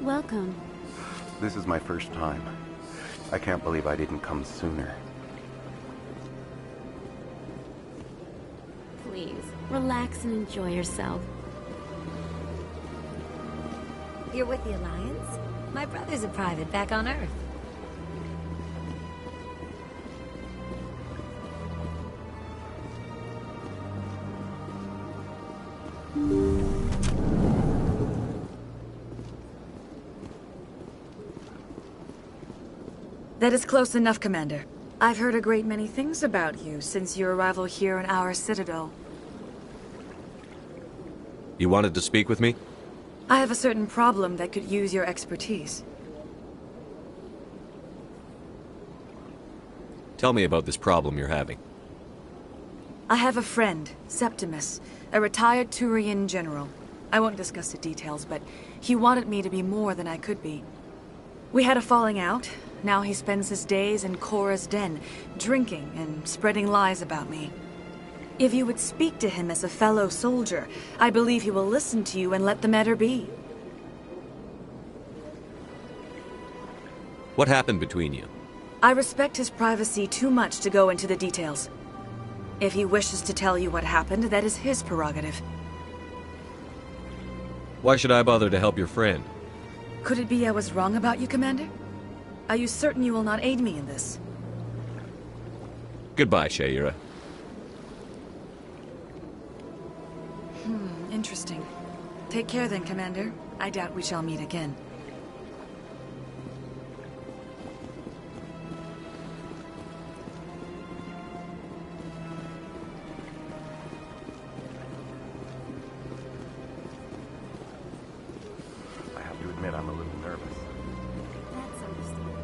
Welcome. This is my first time. I can't believe I didn't come sooner. Please, relax and enjoy yourself. You're with the Alliance? My brother's a private back on Earth. That is close enough, Commander. I've heard a great many things about you since your arrival here in our Citadel. You wanted to speak with me? I have a certain problem that could use your expertise. Tell me about this problem you're having. I have a friend, Septimus, a retired Turian general. I won't discuss the details, but he wanted me to be more than I could be. We had a falling out. Now he spends his days in Korra's den, drinking and spreading lies about me. If you would speak to him as a fellow soldier, I believe he will listen to you and let the matter be. What happened between you? I respect his privacy too much to go into the details. If he wishes to tell you what happened, that is his prerogative. Why should I bother to help your friend? Could it be I was wrong about you, Commander? Are you certain you will not aid me in this? Goodbye, Shayera. Interesting. Take care then, Commander. I doubt we shall meet again. I have to admit I'm a little nervous. That's understandable.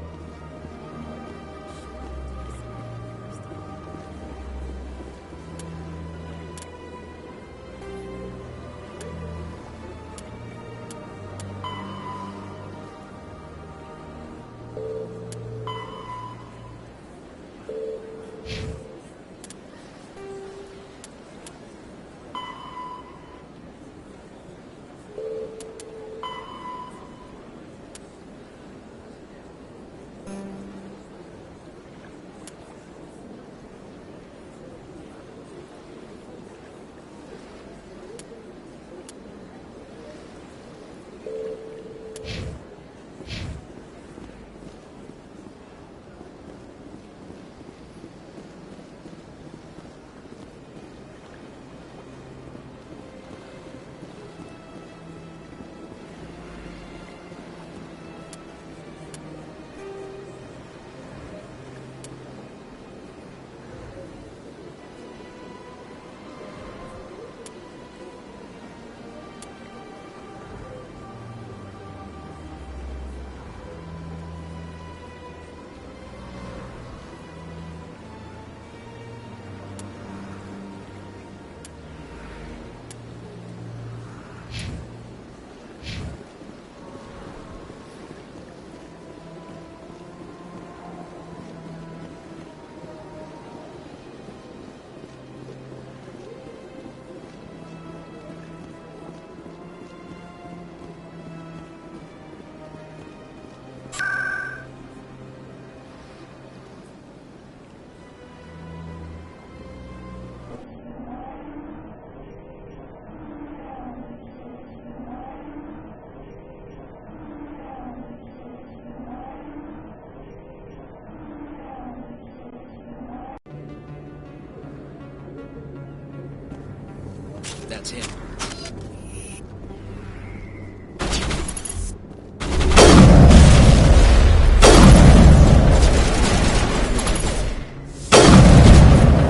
That's him.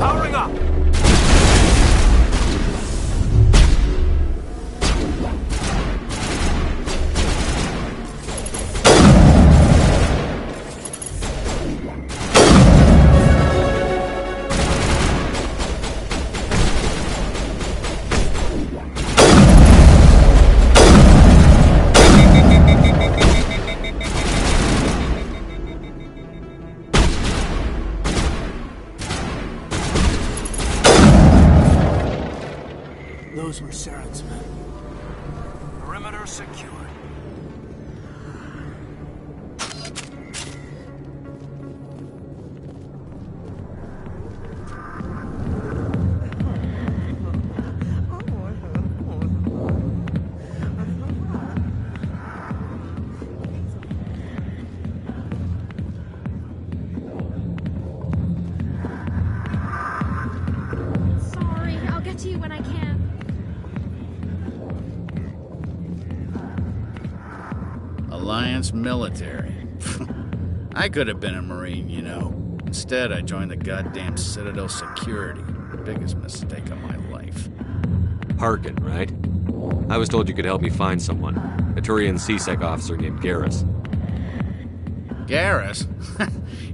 Powering up! Those were Saren's men. Perimeter secured. Alliance military. I could have been a Marine, you know. Instead, I joined the goddamn Citadel Security. Biggest mistake of my life. Harkin, right? I was told you could help me find someone. A Turian CSEC officer named Garrus. Garrus?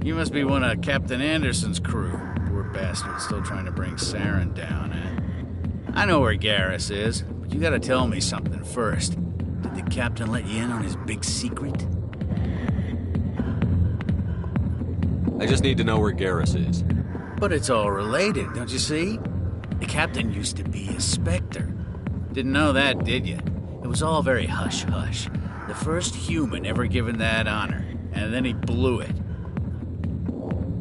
You must be one of Captain Anderson's crew. Poor bastard still trying to bring Saren down, eh? I know where Garrus is, but you gotta tell me something first. Did the captain let you in on his big secret? I just need to know where Garrus is. But it's all related, don't you see? The captain used to be a Spectre. Didn't know that, did you? It was all very hush-hush. The first human ever given that honor, and then he blew it.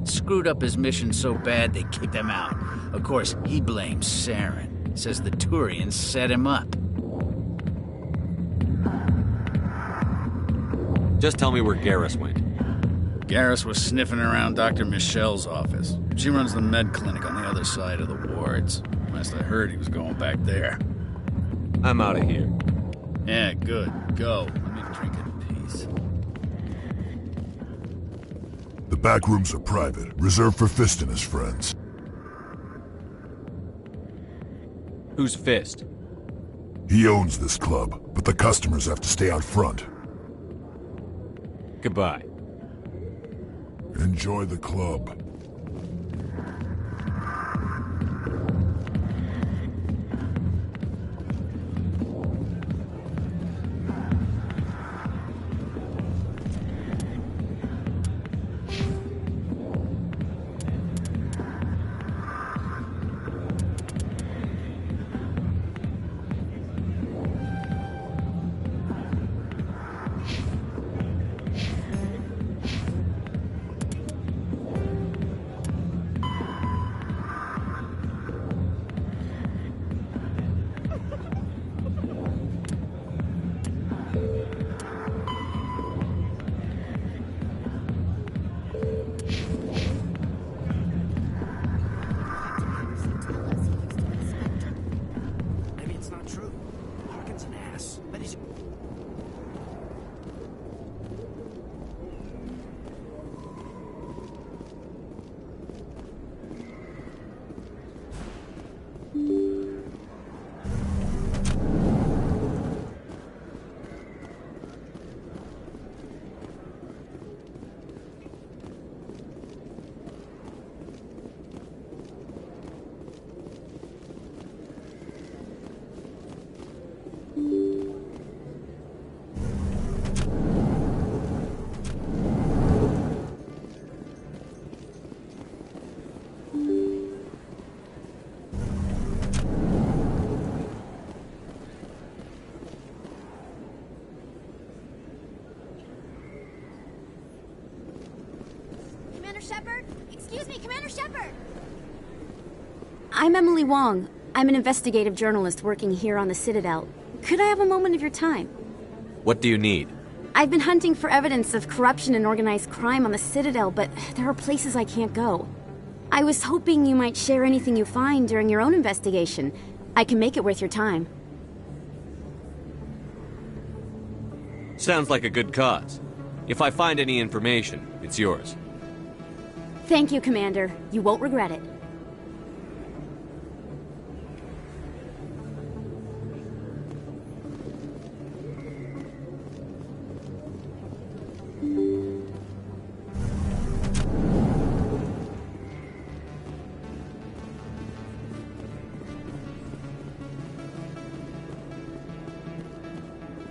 Screwed up his mission so bad they kicked him out. Of course, he blames Saren. Says the Turians set him up. Just tell me where Garrus went. Garrus was sniffing around Dr. Michelle's office. She runs the med clinic on the other side of the wards. Last I heard, he was going back there. I'm out of here. Yeah, good. Go. Let me drink in peace. The back rooms are private, reserved for Fist and his friends. Who's Fist? He owns this club, but the customers have to stay out front. Goodbye. Enjoy the club. Shepard? Excuse me, Commander Shepard! I'm Emily Wong. I'm an investigative journalist working here on the Citadel. Could I have a moment of your time? What do you need? I've been hunting for evidence of corruption and organized crime on the Citadel, but there are places I can't go. I was hoping you might share anything you find during your own investigation. I can make it worth your time. Sounds like a good cause. If I find any information, it's yours. Thank you, Commander. You won't regret it.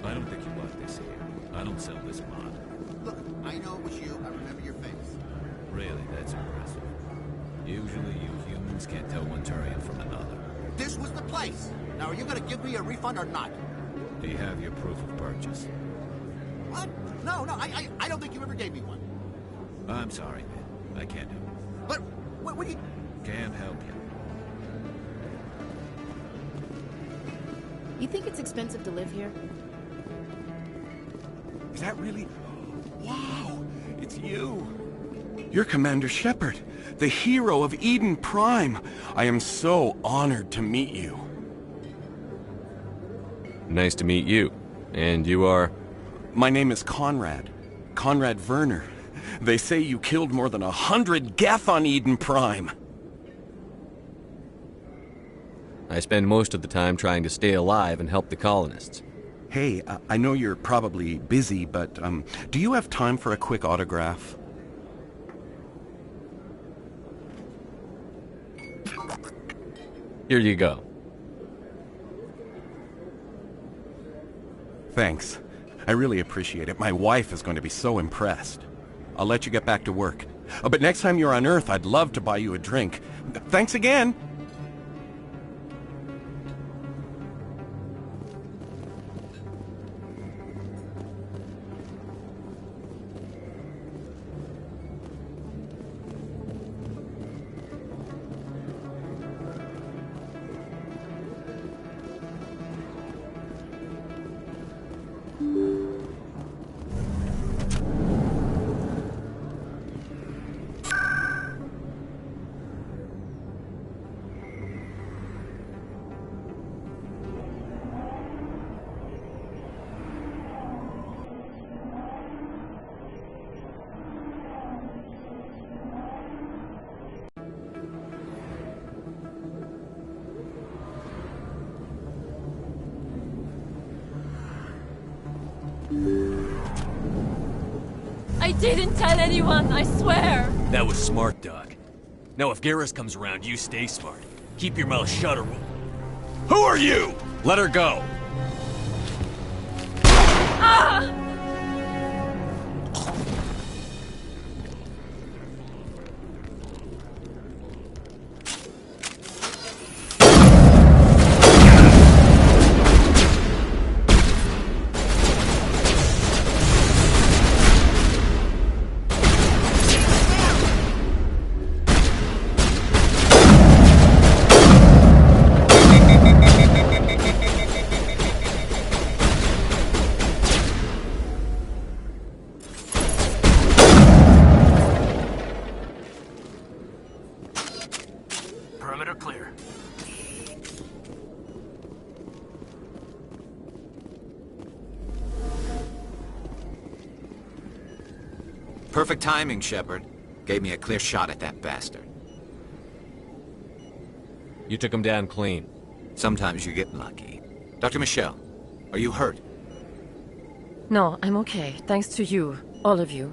I don't think you want this here. I don't sell this mod. Look, I know it was you. I remember your face. Really, that's impressive. Usually you humans can't tell one Turian from another. This was the place. Now, are you going to give me a refund or not? Do you have your proof of purchase? What? No, I don't think you ever gave me one. I'm sorry, man. I can't do it. But, what do you... Can't help you. You think it's expensive to live here? Is that really... Wow! It's you! You're Commander Shepard, the hero of Eden Prime. I am so honored to meet you. Nice to meet you. And you are? My name is Conrad. Conrad Werner. They say you killed more than 100 Geth on Eden Prime. I spend most of the time trying to stay alive and help the colonists. Hey, I know you're probably busy, but do you have time for a quick autograph? Here you go. Thanks. I really appreciate it. My wife is going to be so impressed. I'll let you get back to work. But next time you're on Earth, I'd love to buy you a drink. Thanks again! I didn't tell anyone, I swear! That was smart, Doc. Now if Garrus comes around, you stay smart. Keep your mouth shut or we'll... Who are you? Let her go! Ah! Perimeter clear. Perfect timing, Shepard. Gave me a clear shot at that bastard. You took him down clean. Sometimes you get lucky. Dr. Michelle, are you hurt? No, I'm okay. Thanks to you. All of you.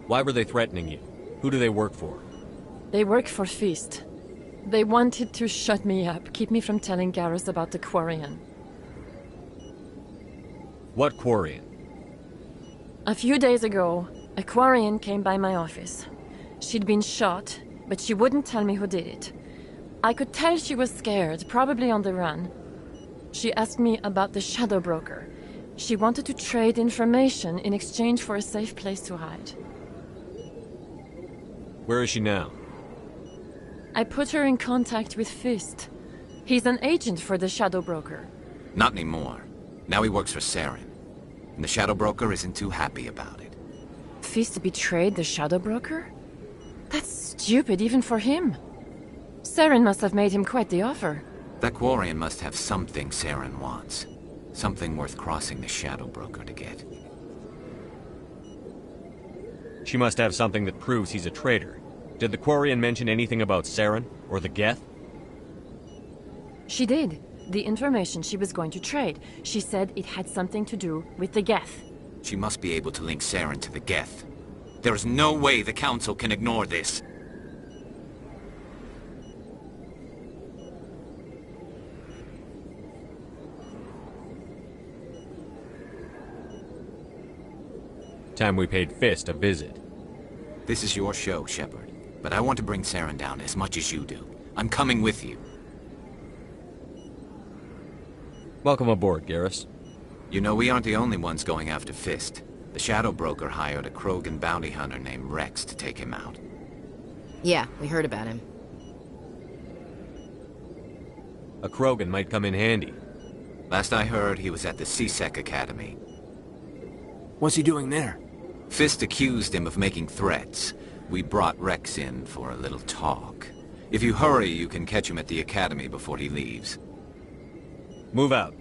Why were they threatening you? Who do they work for? They work for Feast. They wanted to shut me up, keep me from telling Garrus about the Quarian. What Quarian? A few days ago, a Quarian came by my office. She'd been shot, but she wouldn't tell me who did it. I could tell she was scared, probably on the run. She asked me about the Shadow Broker. She wanted to trade information in exchange for a safe place to hide. Where is she now? I put her in contact with Fist. He's an agent for the Shadow Broker. Not anymore. Now he works for Saren. And the Shadow Broker isn't too happy about it. Fist betrayed the Shadow Broker? That's stupid even for him. Saren must have made him quite the offer. That Quarian must have something Saren wants. Something worth crossing the Shadow Broker to get. She must have something that proves he's a traitor. Did the Quarian mention anything about Saren or the Geth? She did. The information she was going to trade. She said it had something to do with the Geth. She must be able to link Saren to the Geth. There is no way the Council can ignore this. Time we paid Fist a visit. This is your show, Shepard. But I want to bring Saren down as much as you do. I'm coming with you. Welcome aboard, Garrus. You know, we aren't the only ones going after Fist. The Shadow Broker hired a Krogan bounty hunter named Rex to take him out. Yeah, we heard about him. A Krogan might come in handy. Last I heard, he was at the C-Sec Academy. What's he doing there? Fist accused him of making threats. We brought Rex in for a little talk. If you hurry, you can catch him at the Academy before he leaves. Move out.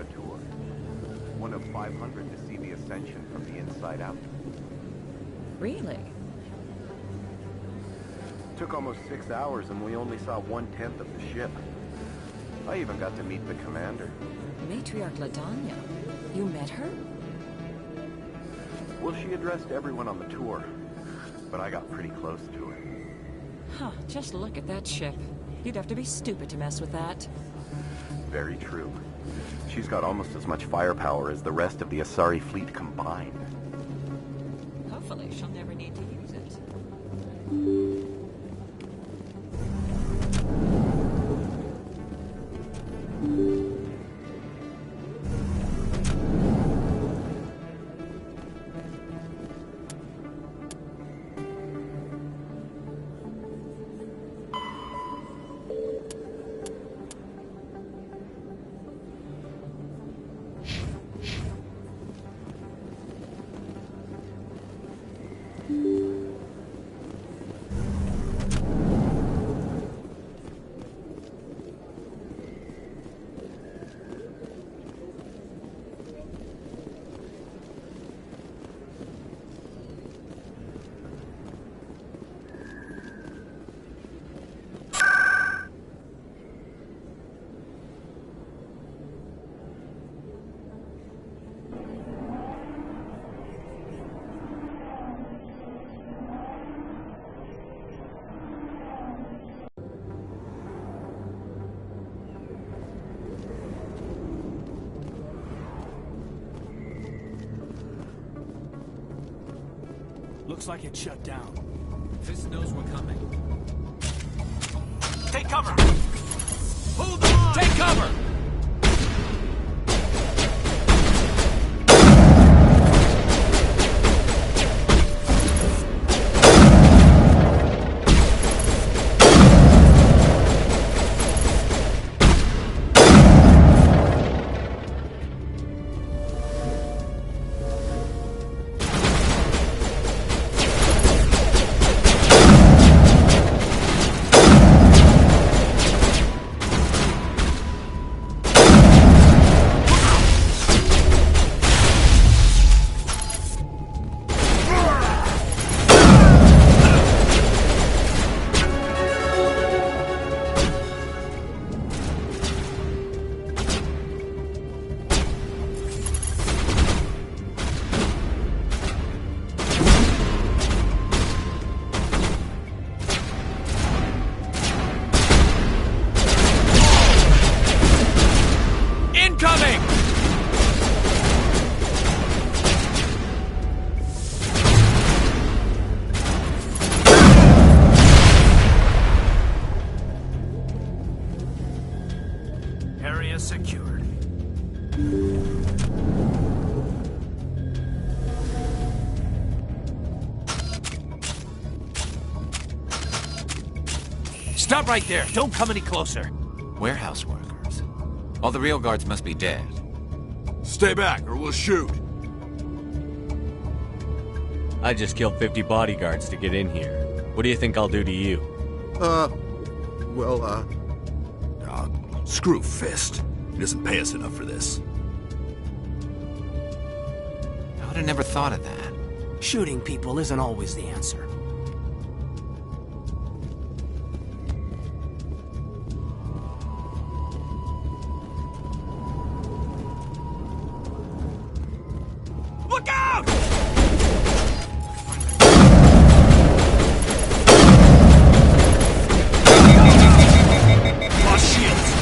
a tour. One of 500 to see the Ascension from the inside out. Really? Took almost 6 hours and we only saw 1/10 of the ship. I even got to meet the commander. Matriarch Ladanya. You met her? Well, she addressed everyone on the tour, but I got pretty close to her. Huh, just look at that ship. You'd have to be stupid to mess with that. Very true. She's got almost as much firepower as the rest of the Asari fleet combined. Hopefully she'll never need to use it. Looks like it shut down. Fist knows we're coming. Take cover! Hold on! Take cover! Secured. Stop right there. Don't come any closer. Warehouse workers. All the real guards must be dead. Stay back or we'll shoot. I just killed 50 bodyguards to get in here. What do you think I'll do to you? Screw Fist. He doesn't pay us enough for this. I would have never thought of that. Shooting people isn't always the answer. Look out! Lost shields.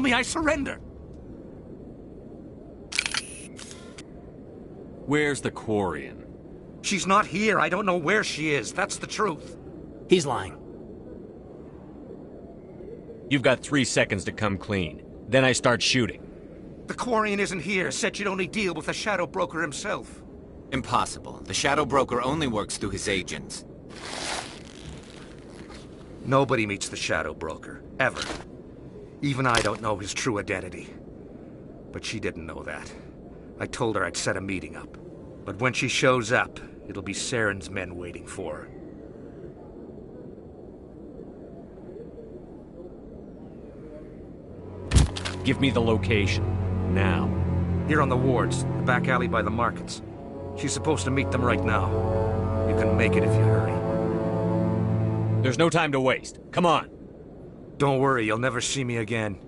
me I surrender. Where's the Quarian? She's not here. I don't know where she is. That's the truth. He's lying. You've got 3 seconds to come clean. Then I start shooting. The Quarian isn't here. Said she'd only deal with the Shadow Broker himself. Impossible. The Shadow Broker only works through his agents. Nobody meets the Shadow Broker. Ever. Even I don't know his true identity. But she didn't know that. I told her I'd set a meeting up. But when she shows up, it'll be Saren's men waiting for her. Give me the location. Now. Here on the wards, the back alley by the markets. She's supposed to meet them right now. You can make it if you hurry. There's no time to waste. Come on. Don't worry, you'll never see me again.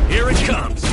Here it comes.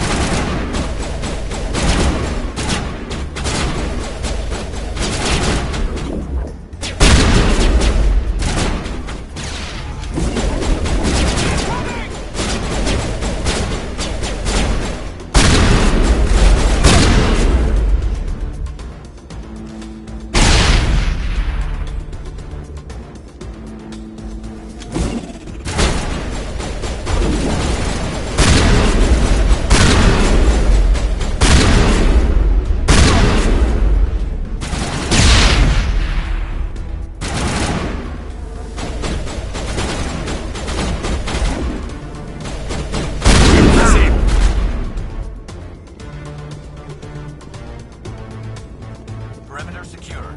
Perimeter secure.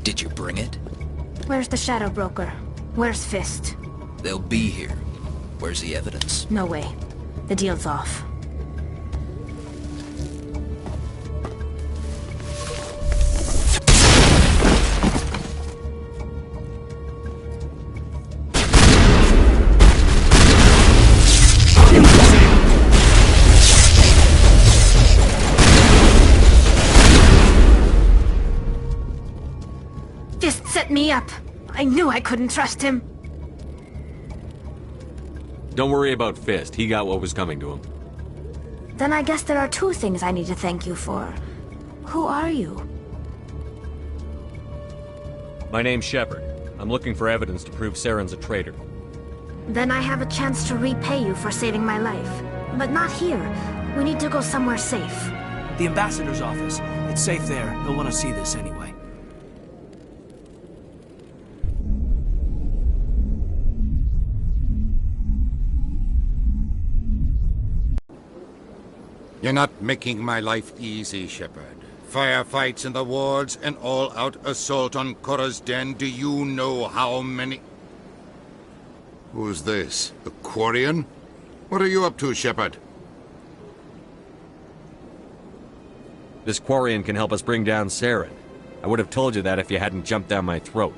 Did you bring it? Where's the Shadow Broker? Where's Fist? They'll be here. Where's the evidence? No way. The deal's off. Fist set me up. I knew I couldn't trust him. Don't worry about Fist. He got what was coming to him. Then I guess there are 2 things I need to thank you for. Who are you? My name's Shepard. I'm looking for evidence to prove Saren's a traitor. Then I have a chance to repay you for saving my life. But not here. We need to go somewhere safe. The ambassador's office. It's safe there. He'll want to see this anyway. You're not making my life easy, Shepard. Firefights in the wards, an all-out assault on Korra's den. Do you know how many... Who's this? The Quarian? What are you up to, Shepard? This Quarian can help us bring down Saren. I would have told you that if you hadn't jumped down my throat.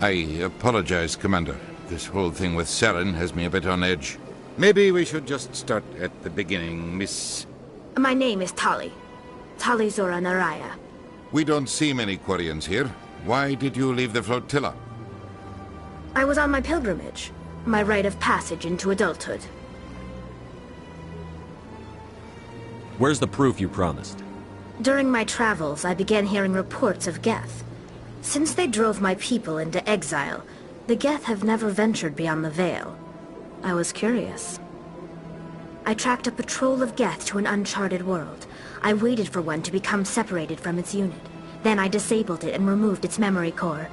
I apologize, Commander. This whole thing with Saren has me a bit on edge. Maybe we should just start at the beginning, Miss... My name is Tali. Tali Zora Naraya. We don't see many Quarians here. Why did you leave the flotilla? I was on my pilgrimage. My rite of passage into adulthood. Where's the proof you promised? During my travels, I began hearing reports of Geth. Since they drove my people into exile, the Geth have never ventured beyond the Veil. I was curious. I tracked a patrol of Geth to an uncharted world. I waited for one to become separated from its unit. Then I disabled it and removed its memory core.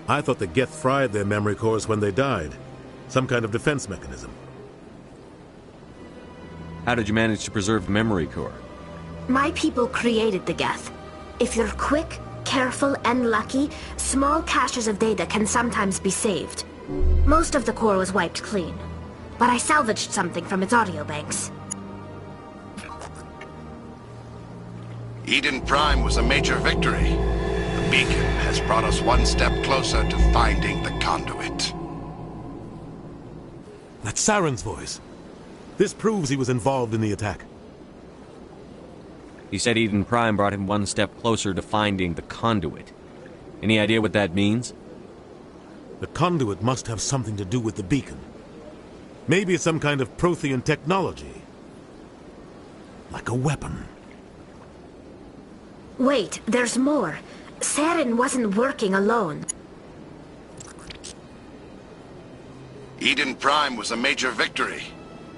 I thought the Geth fried their memory cores when they died. Some kind of defense mechanism. How did you manage to preserve the memory core? My people created the Geth. If you're quick, careful, and lucky, small caches of data can sometimes be saved. Most of the core was wiped clean, but I salvaged something from its audio banks. Eden Prime was a major victory. The beacon has brought us one step closer to finding the conduit. That's Saren's voice. This proves he was involved in the attack. He said Eden Prime brought him one step closer to finding the conduit. Any idea what that means? The conduit must have something to do with the beacon. Maybe it's some kind of Prothean technology. Like a weapon. Wait, there's more. Saren wasn't working alone. Eden Prime was a major victory.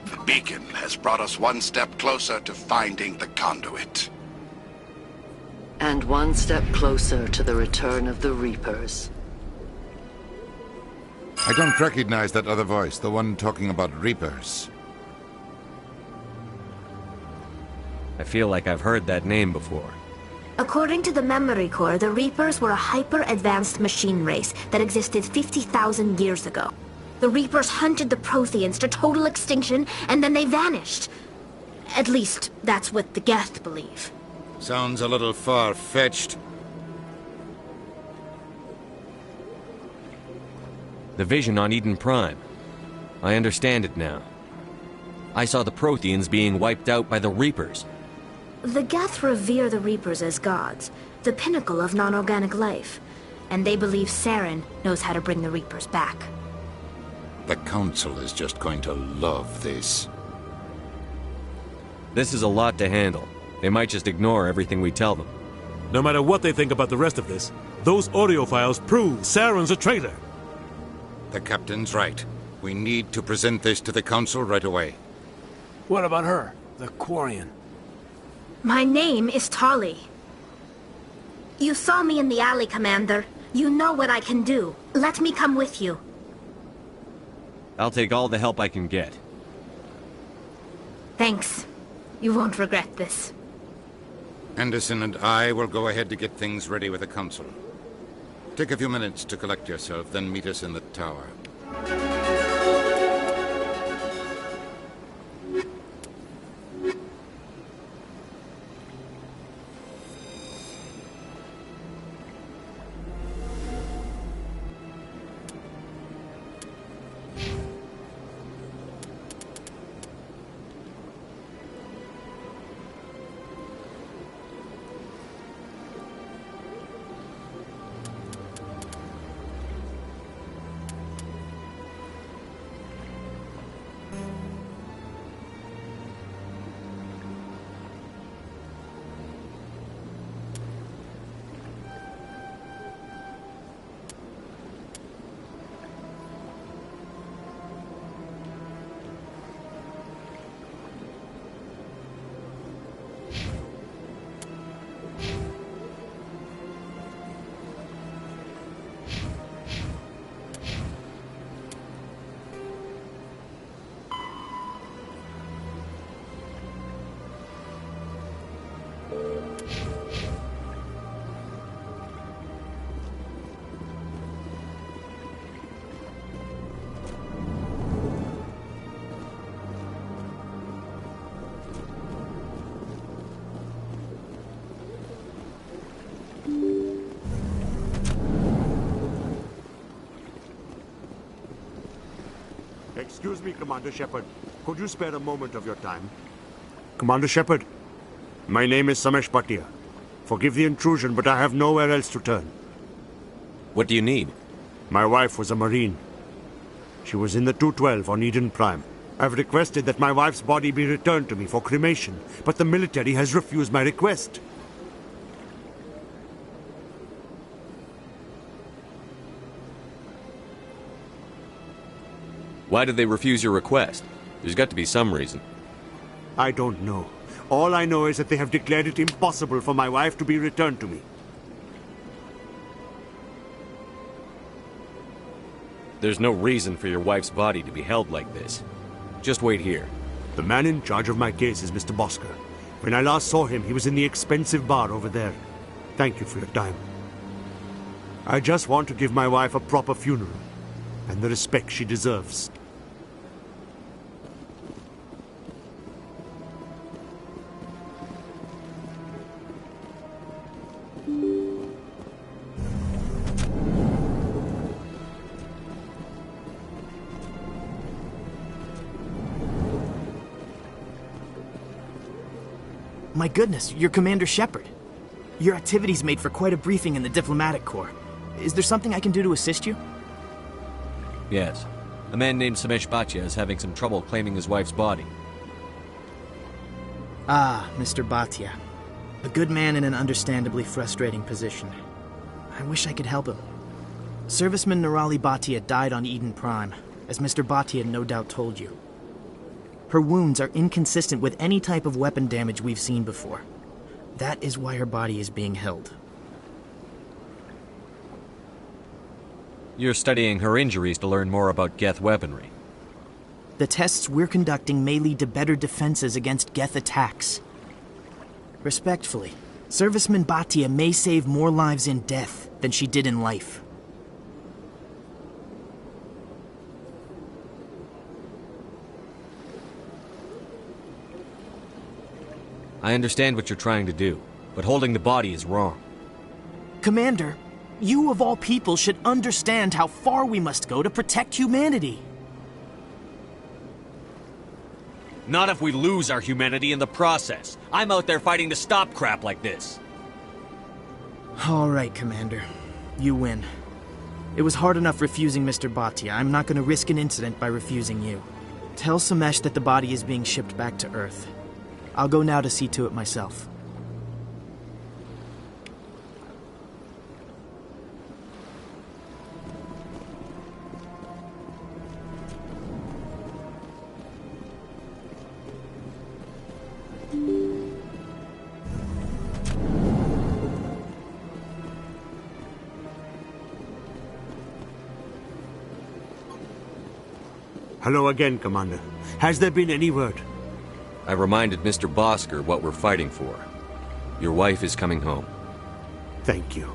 The beacon has brought us one step closer to finding the conduit. And one step closer to the return of the Reapers. I don't recognize that other voice, the one talking about Reapers. I feel like I've heard that name before. According to the memory core, the Reapers were a hyper-advanced machine race that existed 50,000 years ago. The Reapers hunted the Protheans to total extinction, and then they vanished. At least, that's what the Geth believe. Sounds a little far-fetched. The vision on Eden Prime. I understand it now. I saw the Protheans being wiped out by the Reapers. The Geth revere the Reapers as gods, the pinnacle of non-organic life. And they believe Saren knows how to bring the Reapers back. The Council is just going to love this. This is a lot to handle. They might just ignore everything we tell them. No matter what they think about the rest of this, those audio files prove Saren's a traitor. The Captain's right. We need to present this to the Council right away. What about her, the Quarian? My name is Tali. You saw me in the alley, Commander. You know what I can do. Let me come with you. I'll take all the help I can get. Thanks. You won't regret this. Anderson and I will go ahead to get things ready with the Council. Take a few minutes to collect yourself, then meet us in the tower. Excuse me, Commander Shepard. Could you spare a moment of your time? Commander Shepard, my name is Samesh Bhatia. Forgive the intrusion, but I have nowhere else to turn. What do you need? My wife was a Marine. She was in the 212 on Eden Prime. I've requested that my wife's body be returned to me for cremation, but the military has refused my request. Why did they refuse your request? There's got to be some reason. I don't know. All I know is that they have declared it impossible for my wife to be returned to me. There's no reason for your wife's body to be held like this. Just wait here. The man in charge of my case is Mr. Bosker. When I last saw him, he was in the expensive bar over there. Thank you for your time. I just want to give my wife a proper funeral, and the respect she deserves. My goodness, you're Commander Shepard. Your activities made for quite a briefing in the Diplomatic Corps. Is there something I can do to assist you? Yes. A man named Samesh Bhatia is having some trouble claiming his wife's body. Ah, Mr. Bhatia. A good man in an understandably frustrating position. I wish I could help him. Serviceman Nirali Bhatia died on Eden Prime, as Mr. Bhatia no doubt told you. Her wounds are inconsistent with any type of weapon damage we've seen before. That is why her body is being held. You're studying her injuries to learn more about Geth weaponry. The tests we're conducting may lead to better defenses against Geth attacks. Respectfully, Serviceman Bhatia may save more lives in death than she did in life. I understand what you're trying to do, but holding the body is wrong. Commander, you of all people should understand how far we must go to protect humanity. Not if we lose our humanity in the process. I'm out there fighting to stop crap like this. All right, Commander. You win. It was hard enough refusing Mr. Bhatia. I'm not going to risk an incident by refusing you. Tell Samesh that the body is being shipped back to Earth. I'll go now to see to it myself. Hello again, Commander. Has there been any word? I reminded Mr. Bosker what we're fighting for. Your wife is coming home. Thank you.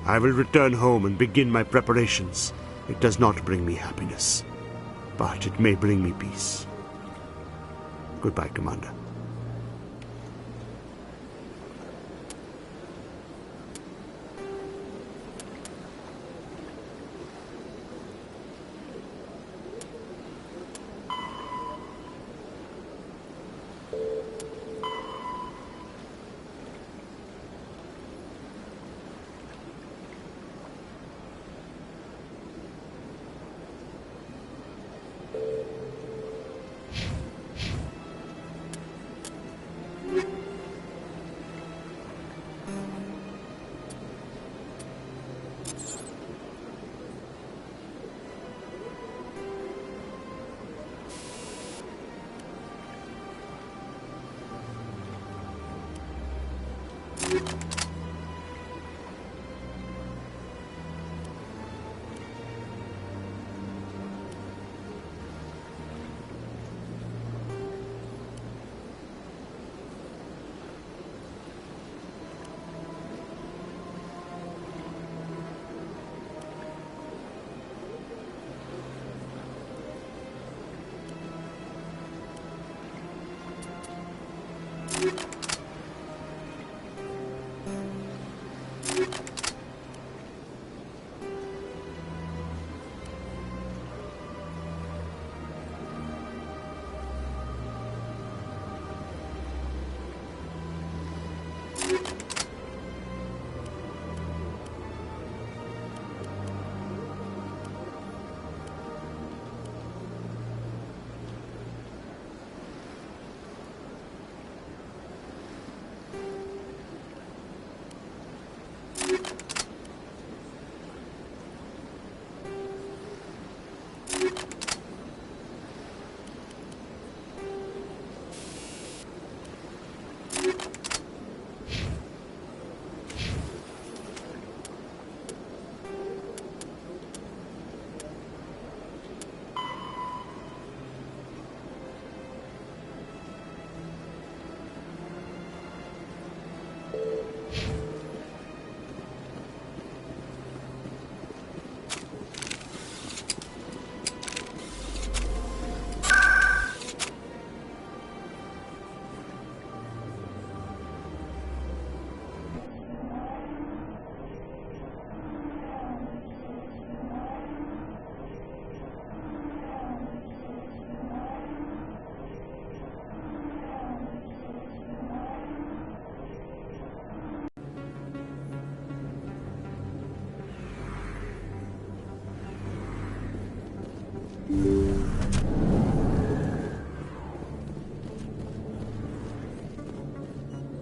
I will return home and begin my preparations. It does not bring me happiness, but it may bring me peace. Goodbye, Commander.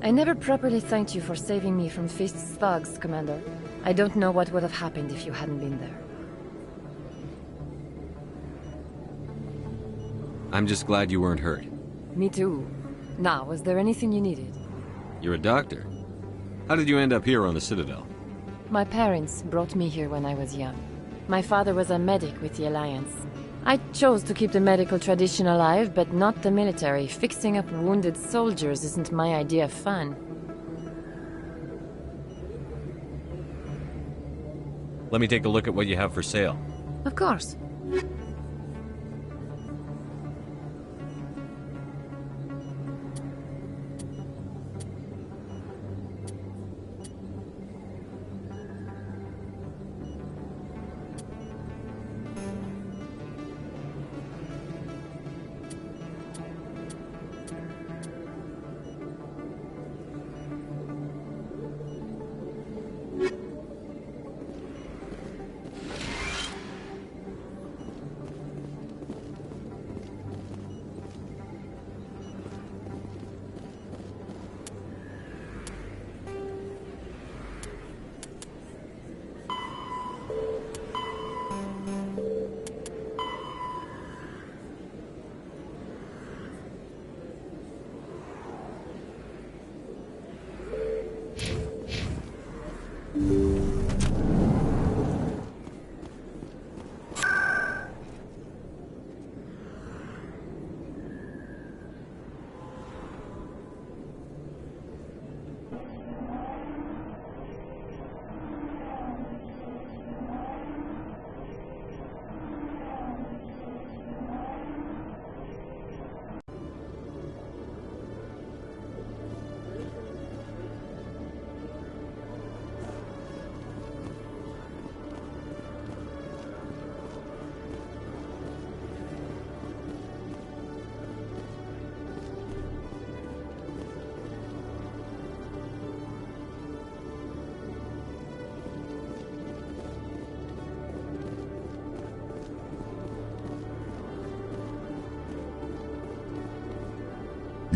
I never properly thanked you for saving me from Fist's thugs, Commander. I don't know what would have happened if you hadn't been there. I'm just glad you weren't hurt. Me too. Now, was there anything you needed? You're a doctor. How did you end up here on the Citadel? My parents brought me here when I was young. My father was a medic with the Alliance. I chose to keep the medical tradition alive, but not the military. Fixing up wounded soldiers isn't my idea of fun. Let me take a look at what you have for sale. Of course.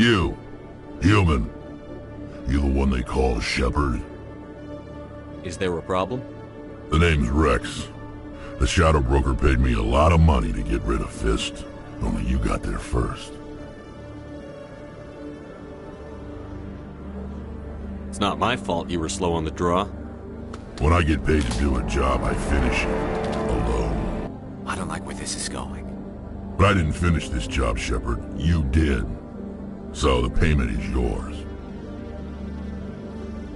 You, human. You the one they call Shepard? Is there a problem? The name's Rex. The Shadow Broker paid me a lot of money to get rid of Fist. Only you got there first. It's not my fault you were slow on the draw. When I get paid to do a job, I finish it. Alone. I don't like where this is going. But I didn't finish this job, Shepard. You did. So the payment is yours.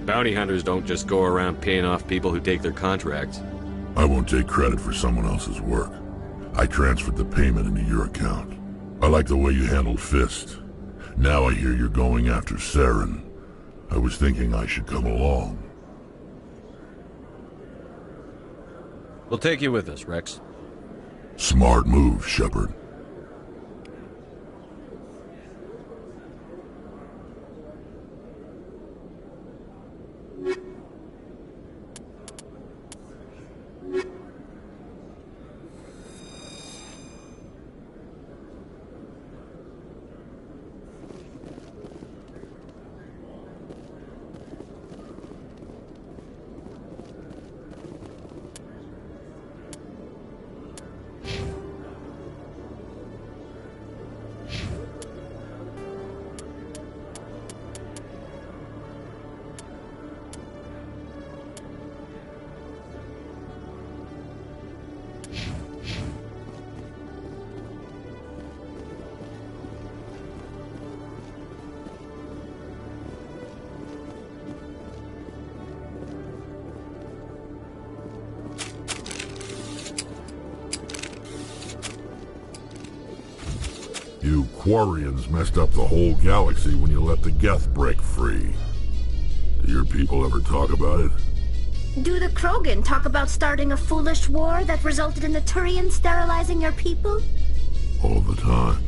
Bounty hunters don't just go around paying off people who take their contracts. I won't take credit for someone else's work. I transferred the payment into your account. I like the way you handled Fist. Now I hear you're going after Saren. I was thinking I should come along. We'll take you with us, Rex. Smart move, Shepard. You Quarians messed up the whole galaxy when you let the Geth break free. Do your people ever talk about it? Do the Krogan talk about starting a foolish war that resulted in the Turians sterilizing your people? All the time.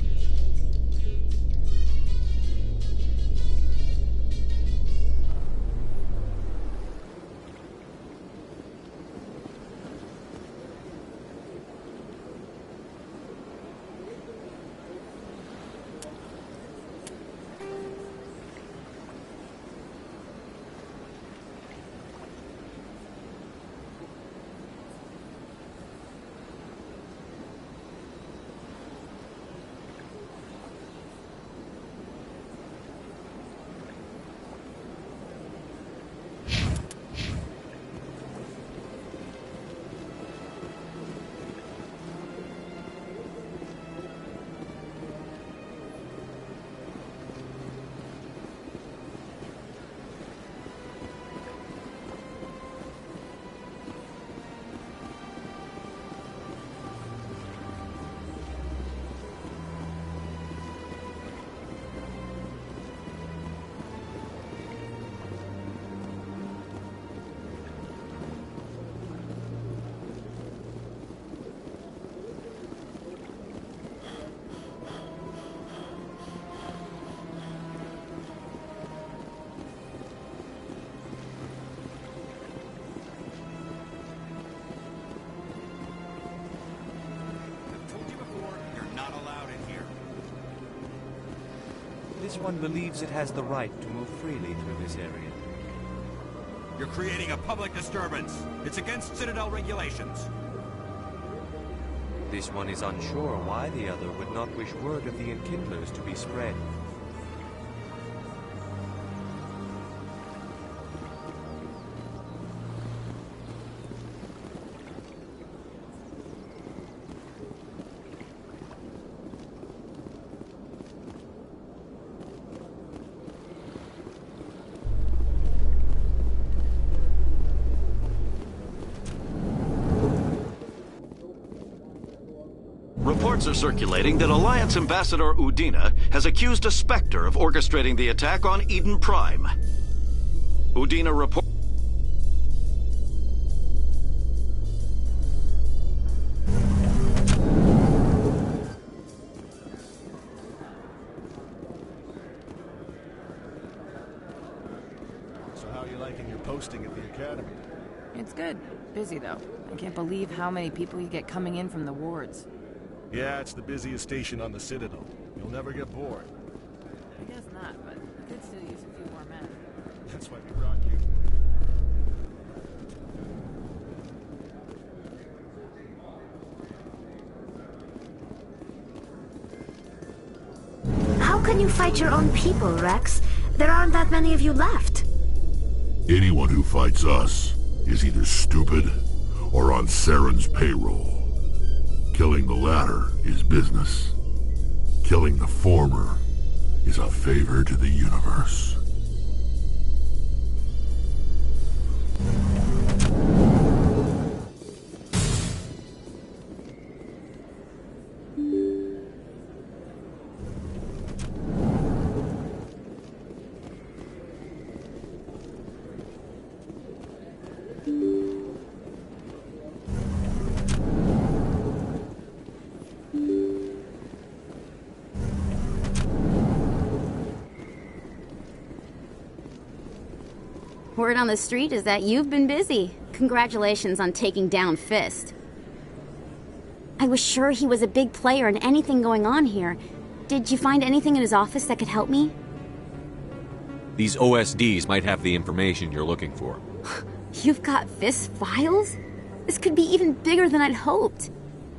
This one believes it has the right to move freely through this area. You're creating a public disturbance. It's against Citadel regulations. This one is unsure why the other would not wish word of the Enkindlers to be spread. Reports are circulating that Alliance Ambassador Udina has accused a Spectre of orchestrating the attack on Eden Prime. Udina report... So how are you liking your posting at the Academy? It's good. Busy, though. I can't believe how many people you get coming in from the wards. Yeah, it's the busiest station on the Citadel. You'll never get bored. I guess not, but I could still use a few more men. That's why we brought you. How can you fight your own people, Rex? There aren't that many of you left. Anyone who fights us is either stupid or on Saren's payroll. Killing the latter is business. Killing the former is a favor to the universe. Word on the street is that you've been busy. Congratulations on taking down Fist. I was sure he was a big player in anything going on here. Did you find anything in his office that could help me? These OSDs might have the information you're looking for. You've got Fist files? This could be even bigger than I'd hoped.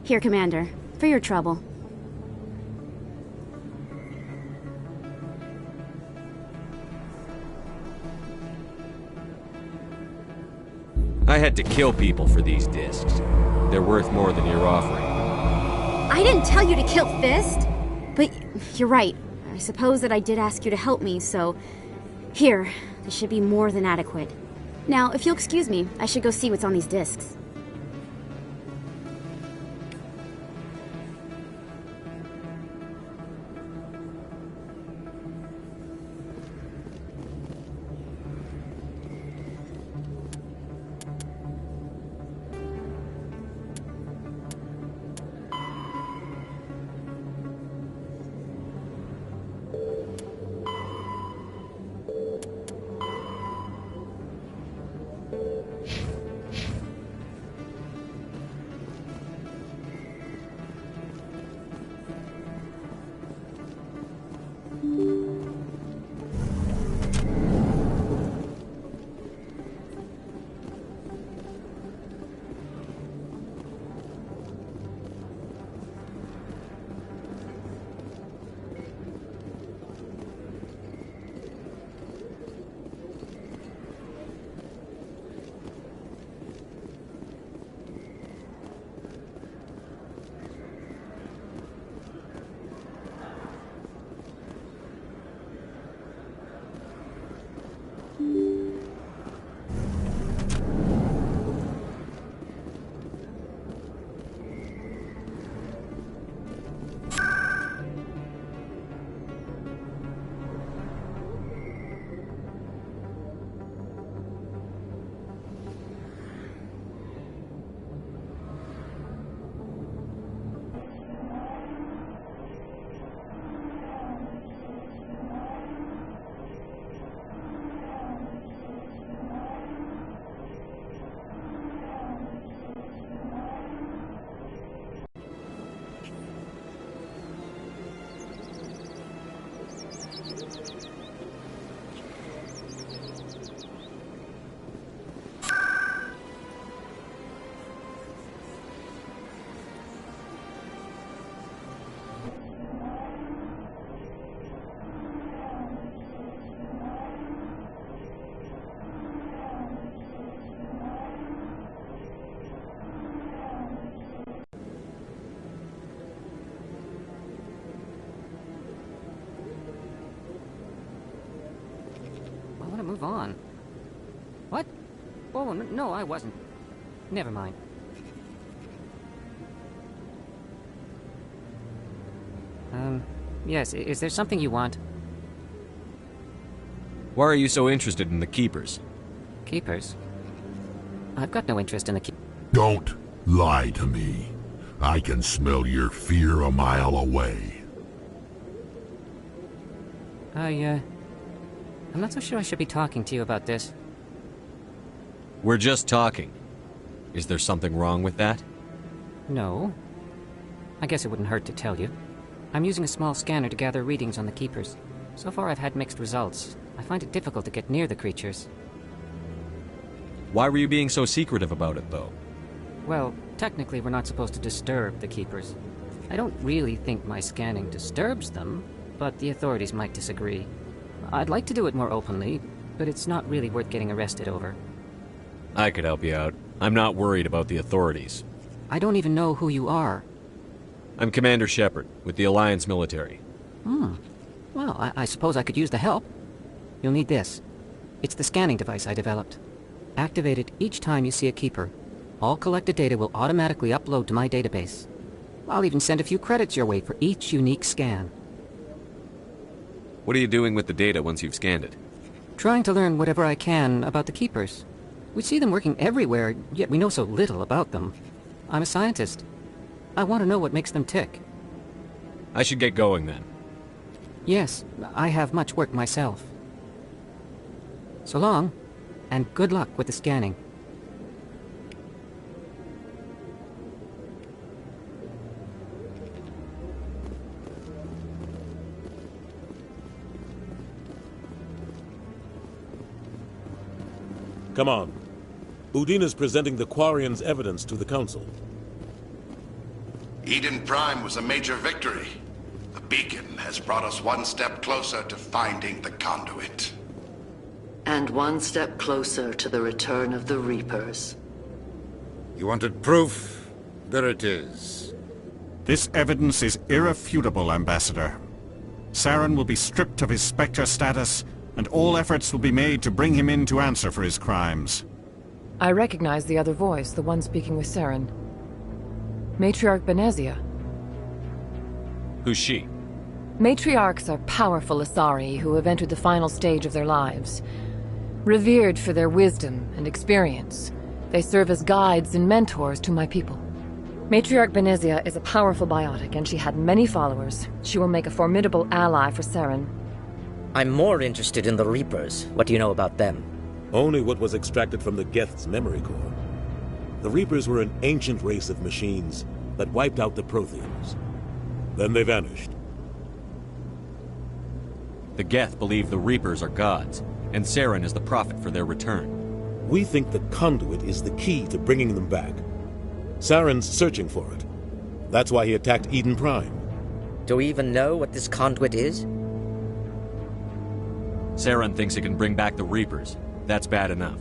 Here, Commander, for your trouble. I had to kill people for these discs. They're worth more than you're offering. I didn't tell you to kill Fist! But you're right. I suppose that I did ask you to help me, so... Here, this should be more than adequate. Now, if you'll excuse me, I should go see what's on these discs. Move on. What? Oh, no, I wasn't. Never mind. Yes, is there something you want? Why are you so interested in the Keepers? Keepers? I've got no interest in the Don't lie to me. I can smell your fear a mile away. I'm not so sure I should be talking to you about this. We're just talking. Is there something wrong with that? No. I guess it wouldn't hurt to tell you. I'm using a small scanner to gather readings on the Keepers. So far I've had mixed results. I find it difficult to get near the creatures. Why were you being so secretive about it, though? Well, technically we're not supposed to disturb the Keepers. I don't really think my scanning disturbs them, but the authorities might disagree. I'd like to do it more openly, but it's not really worth getting arrested over. I could help you out. I'm not worried about the authorities. I don't even know who you are. I'm Commander Shepard, with the Alliance military. Well, I suppose I could use the help. You'll need this. It's the scanning device I developed. Activate it each time you see a Keeper. All collected data will automatically upload to my database. I'll even send a few credits your way for each unique scan. What are you doing with the data once you've scanned it? Trying to learn whatever I can about the Keepers. We see them working everywhere, yet we know so little about them. I'm a scientist. I want to know what makes them tick. I should get going then. Yes, I have much work myself. So long, and good luck with the scanning. Come on. Udina's presenting the Quarians' evidence to the Council. Eden Prime was a major victory. The beacon has brought us one step closer to finding the conduit. And one step closer to the return of the Reapers. You wanted proof? There it is. This evidence is irrefutable, Ambassador. Saren will be stripped of his Spectre status, and all efforts will be made to bring him in to answer for his crimes. I recognize the other voice, the one speaking with Saren. Matriarch Benezia. Who's she? Matriarchs are powerful Asari who have entered the final stage of their lives. Revered for their wisdom and experience, they serve as guides and mentors to my people. Matriarch Benezia is a powerful biotic, and she had many followers. She will make a formidable ally for Saren. I'm more interested in the Reapers. What do you know about them? Only what was extracted from the Geth's memory core. The Reapers were an ancient race of machines that wiped out the Protheans. Then they vanished. The Geth believe the Reapers are gods, and Saren is the prophet for their return. We think the conduit is the key to bringing them back. Saren's searching for it. That's why he attacked Eden Prime. Do we even know what this conduit is? Saren thinks it can bring back the Reapers. That's bad enough.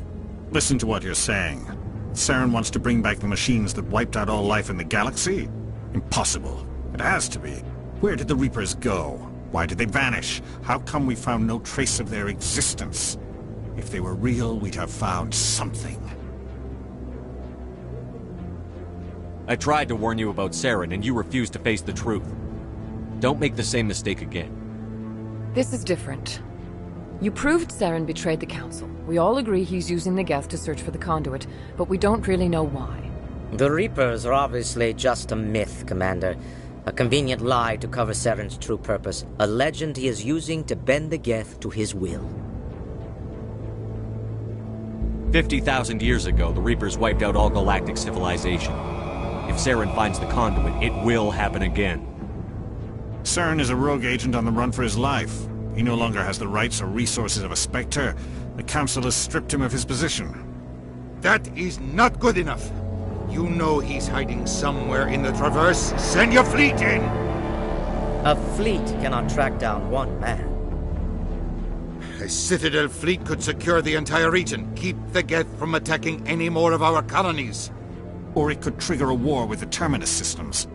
Listen to what you're saying. Saren wants to bring back the machines that wiped out all life in the galaxy? Impossible. It has to be. Where did the Reapers go? Why did they vanish? How come we found no trace of their existence? If they were real, we'd have found something. I tried to warn you about Saren, and you refused to face the truth. Don't make the same mistake again. This is different. You proved Saren betrayed the Council. We all agree he's using the Geth to search for the conduit, but we don't really know why. The Reapers are obviously just a myth, Commander. A convenient lie to cover Saren's true purpose. A legend he is using to bend the Geth to his will. 50,000 years ago, the Reapers wiped out all galactic civilization. If Saren finds the conduit, it will happen again. Saren is a rogue agent on the run for his life. He no longer has the rights or resources of a Spectre. The Council has stripped him of his position. That is not good enough. You know he's hiding somewhere in the Traverse. Send your fleet in! A fleet cannot track down one man. A Citadel fleet could secure the entire region, keep the Geth from attacking any more of our colonies. Or it could trigger a war with the Terminus systems.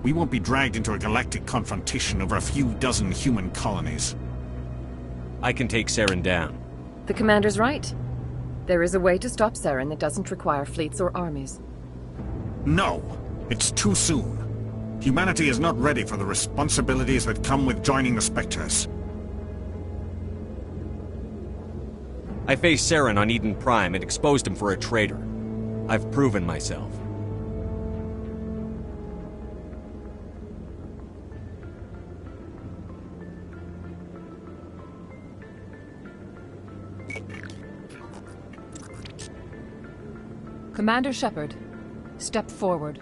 We won't be dragged into a galactic confrontation over a few dozen human colonies. I can take Saren down. The commander's right. There is a way to stop Saren that doesn't require fleets or armies. No! It's too soon. Humanity is not ready for the responsibilities that come with joining the Spectres. I faced Saren on Eden Prime and exposed him for a traitor. I've proven myself. Commander Shepard, step forward.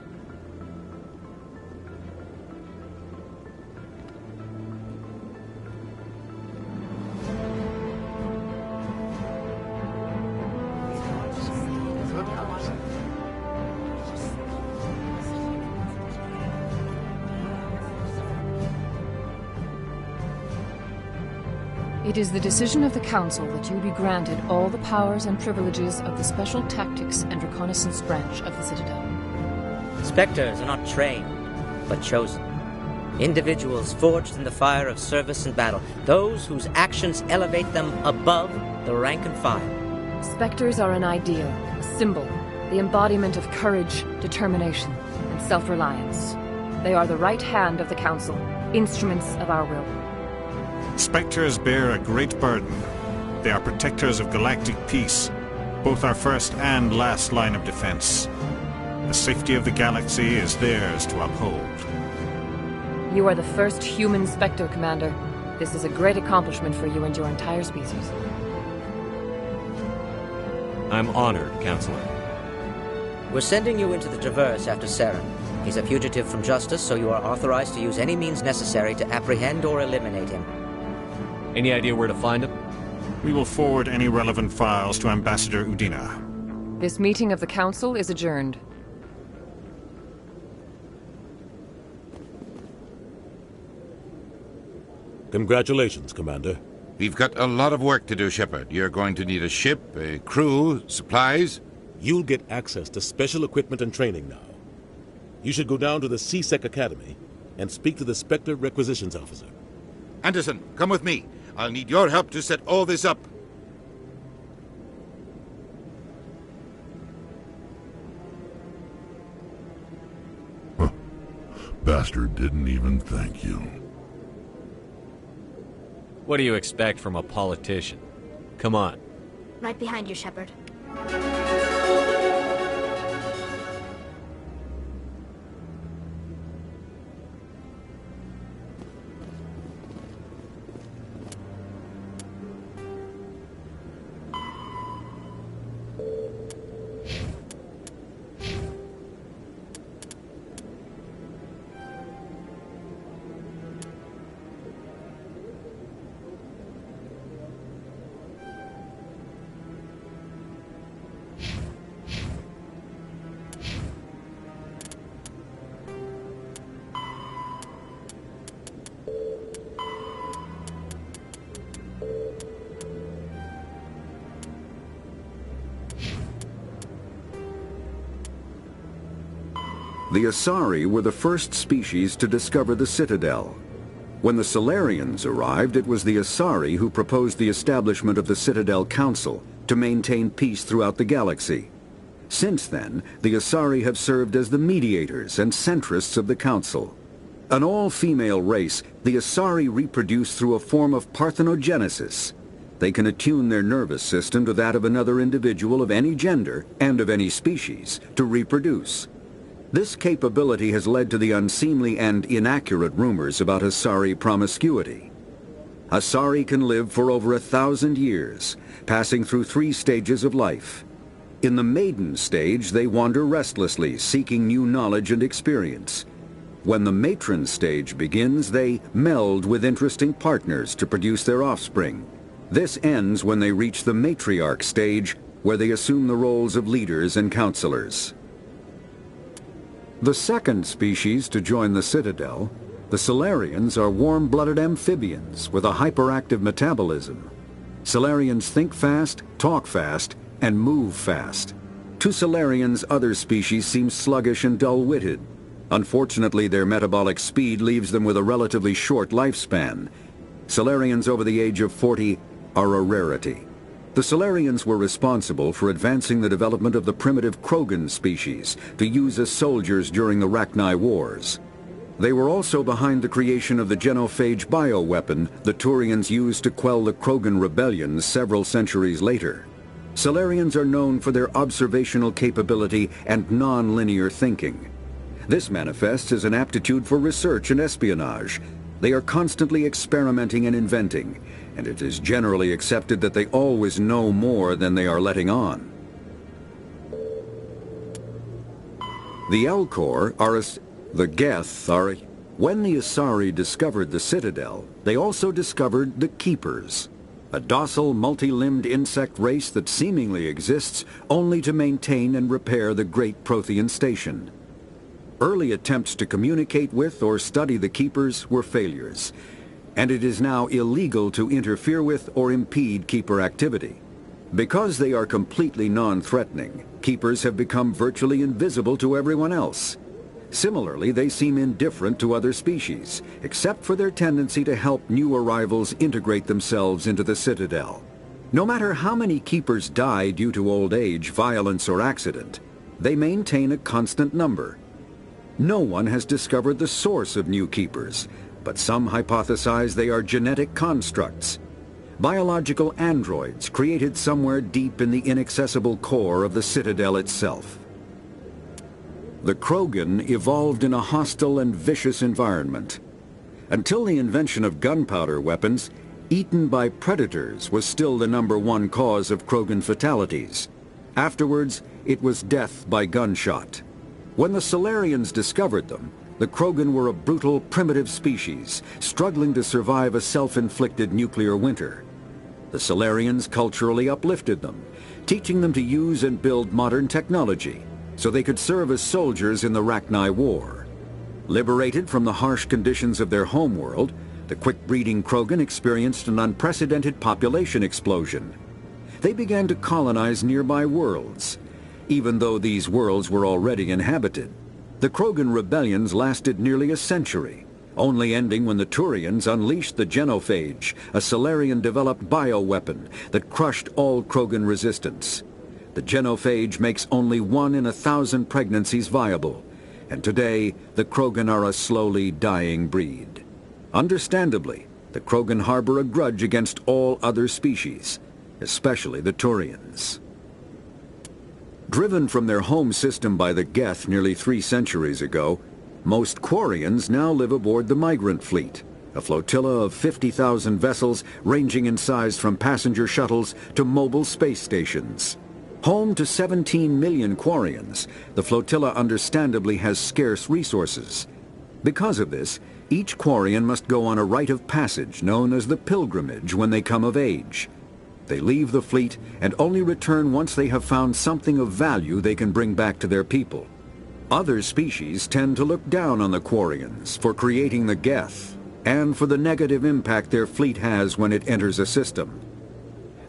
It is the decision of the Council that you be granted all the powers and privileges of the Special Tactics and Reconnaissance Branch of the Citadel. Spectres are not trained, but chosen. Individuals forged in the fire of service and battle. Those whose actions elevate them above the rank and file. Spectres are an ideal, a symbol, the embodiment of courage, determination, and self-reliance. They are the right hand of the Council, instruments of our will. Spectres bear a great burden. They are protectors of galactic peace, both our first and last line of defense. The safety of the galaxy is theirs to uphold. You are the first human Spectre, Commander. This is a great accomplishment for you and your entire species. I'm honored, Counselor. We're sending you into the Traverse after Saren. He's a fugitive from justice, so you are authorized to use any means necessary to apprehend or eliminate him. Any idea where to find him? We will forward any relevant files to Ambassador Udina. This meeting of the Council is adjourned. Congratulations, Commander. We've got a lot of work to do, Shepard. You're going to need a ship, a crew, supplies. You'll get access to special equipment and training now. You should go down to the C-Sec Academy and speak to the Spectre Requisitions Officer. Anderson, come with me. I'll need your help to set all this up. Bastard didn't even thank you. What do you expect from a politician? Come on. Right behind you, Shepard. The Asari were the first species to discover the Citadel. When the Salarians arrived, it was the Asari who proposed the establishment of the Citadel Council to maintain peace throughout the galaxy. Since then, the Asari have served as the mediators and centrists of the Council. An all-female race, the Asari reproduce through a form of parthenogenesis. They can attune their nervous system to that of another individual of any gender and of any species to reproduce. This capability has led to the unseemly and inaccurate rumors about Asari promiscuity. Asari can live for over 1,000 years, passing through 3 stages of life. In the maiden stage, they wander restlessly, seeking new knowledge and experience. When the matron stage begins, they meld with interesting partners to produce their offspring. This ends when they reach the matriarch stage, where they assume the roles of leaders and counselors. The second species to join the Citadel, the Salarians, are warm-blooded amphibians with a hyperactive metabolism. Salarians think fast, talk fast, and move fast. To Salarians, other species seem sluggish and dull-witted. Unfortunately, their metabolic speed leaves them with a relatively short lifespan. Salarians over the age of 40 are a rarity. The Salarians were responsible for advancing the development of the primitive Krogan species to use as soldiers during the Rachni Wars. They were also behind the creation of the genophage bioweapon the Turians used to quell the Krogan rebellions several centuries later. Salarians are known for their observational capability and non-linear thinking. This manifests as an aptitude for research and espionage. They are constantly experimenting and inventing, and it is generally accepted that they always know more than they are letting on. The Elcor are the Geth are... When the Asari discovered the Citadel, they also discovered the Keepers, a docile, multi-limbed insect race that seemingly exists only to maintain and repair the Great Prothean Station. Early attempts to communicate with or study the Keepers were failures, and it is now illegal to interfere with or impede Keeper activity. Because they are completely non-threatening, Keepers have become virtually invisible to everyone else. Similarly, they seem indifferent to other species, except for their tendency to help new arrivals integrate themselves into the Citadel. No matter how many Keepers die due to old age, violence, or accident, they maintain a constant number. No one has discovered the source of new Keepers, but some hypothesize they are genetic constructs. Biological androids created somewhere deep in the inaccessible core of the Citadel itself. The Krogan evolved in a hostile and vicious environment. Until the invention of gunpowder weapons, eaten by predators was still the #1 cause of Krogan fatalities. Afterwards, it was death by gunshot. When the Salarians discovered them, the Krogan were a brutal, primitive species, struggling to survive a self-inflicted nuclear winter. The Salarians culturally uplifted them, teaching them to use and build modern technology, so they could serve as soldiers in the Rachni War. Liberated from the harsh conditions of their homeworld, the quick-breeding Krogan experienced an unprecedented population explosion. They began to colonize nearby worlds. Even though these worlds were already inhabited, the Krogan rebellions lasted nearly a century, only ending when the Turians unleashed the genophage, a Salarian-developed bioweapon that crushed all Krogan resistance. The genophage makes only 1 in 1,000 pregnancies viable, and today the Krogan are a slowly dying breed. Understandably, the Krogan harbor a grudge against all other species, especially the Turians. Driven from their home system by the Geth nearly 3 centuries ago, most Quarians now live aboard the Migrant Fleet, a flotilla of 50,000 vessels ranging in size from passenger shuttles to mobile space stations. Home to 17 million Quarians, the flotilla understandably has scarce resources. Because of this, each Quarian must go on a rite of passage known as the Pilgrimage when they come of age. They leave the fleet and only return once they have found something of value they can bring back to their people. Other species tend to look down on the Quarians for creating the Geth, and for the negative impact their fleet has when it enters a system.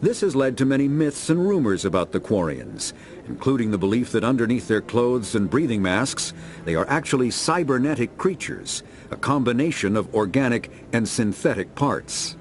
This has led to many myths and rumors about the Quarians, including the belief that underneath their clothes and breathing masks, they are actually cybernetic creatures, a combination of organic and synthetic parts.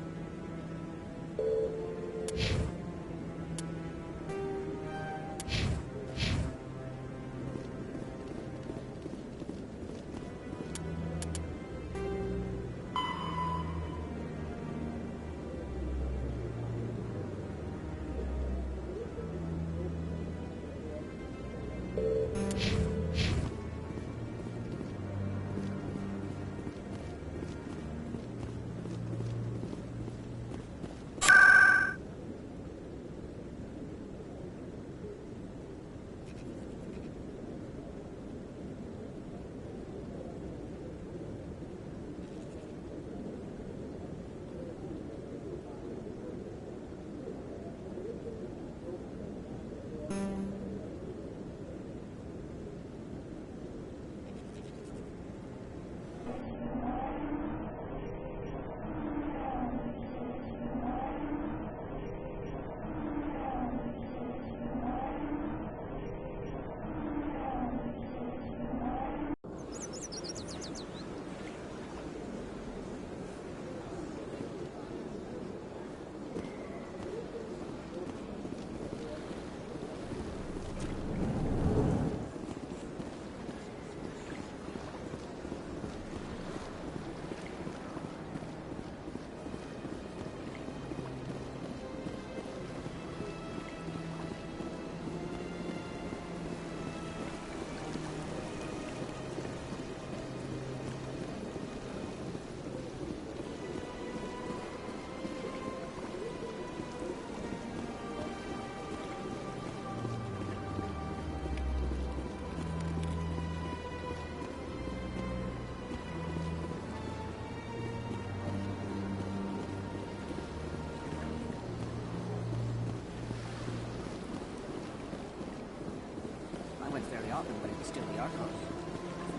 off anybody to steal the Archon.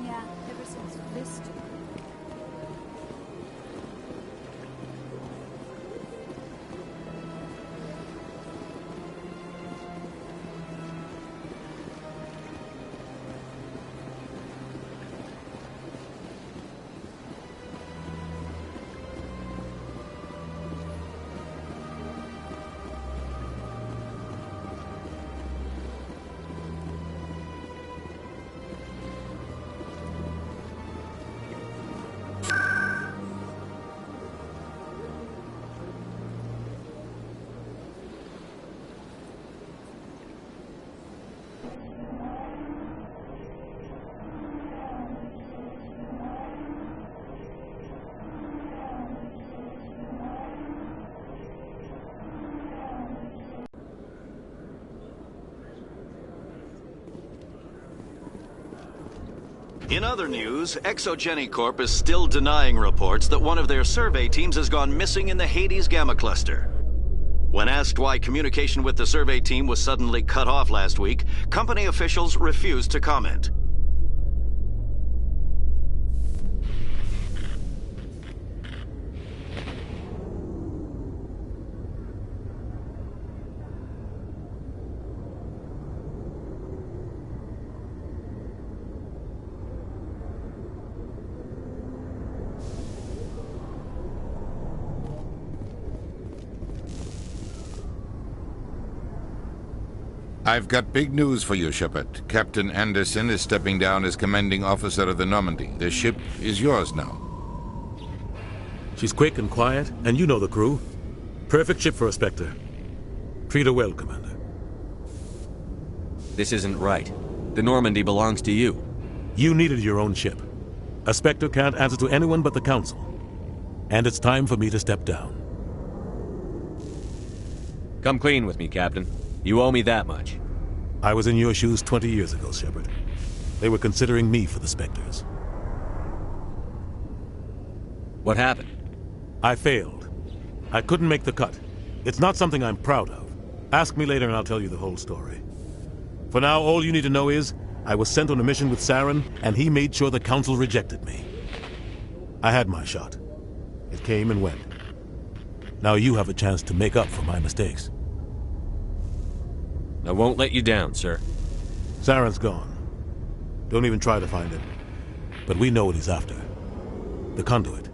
Yeah, ever since Fist. In other news, Exogeny Corp is still denying reports that one of their survey teams has gone missing in the Hades Gamma Cluster. When asked why communication with the survey team was suddenly cut off last week, company officials refused to comment. I've got big news for you, Shepard. Captain Anderson is stepping down as commanding officer of the Normandy. The ship is yours now. She's quick and quiet, and you know the crew. Perfect ship for a Spectre. Treat her well, Commander. This isn't right. The Normandy belongs to you. You needed your own ship. A Spectre can't answer to anyone but the Council. And it's time for me to step down. Come clean with me, Captain. You owe me that much. I was in your shoes 20 years ago, Shepard. They were considering me for the Spectres. What happened? I failed. I couldn't make the cut. It's not something I'm proud of. Ask me later and I'll tell you the whole story. For now, all you need to know is, I was sent on a mission with Saren, and he made sure the Council rejected me. I had my shot. It came and went. Now you have a chance to make up for my mistakes. I won't let you down, sir. Saren's gone. Don't even try to find him. But we know what he's after. The Conduit.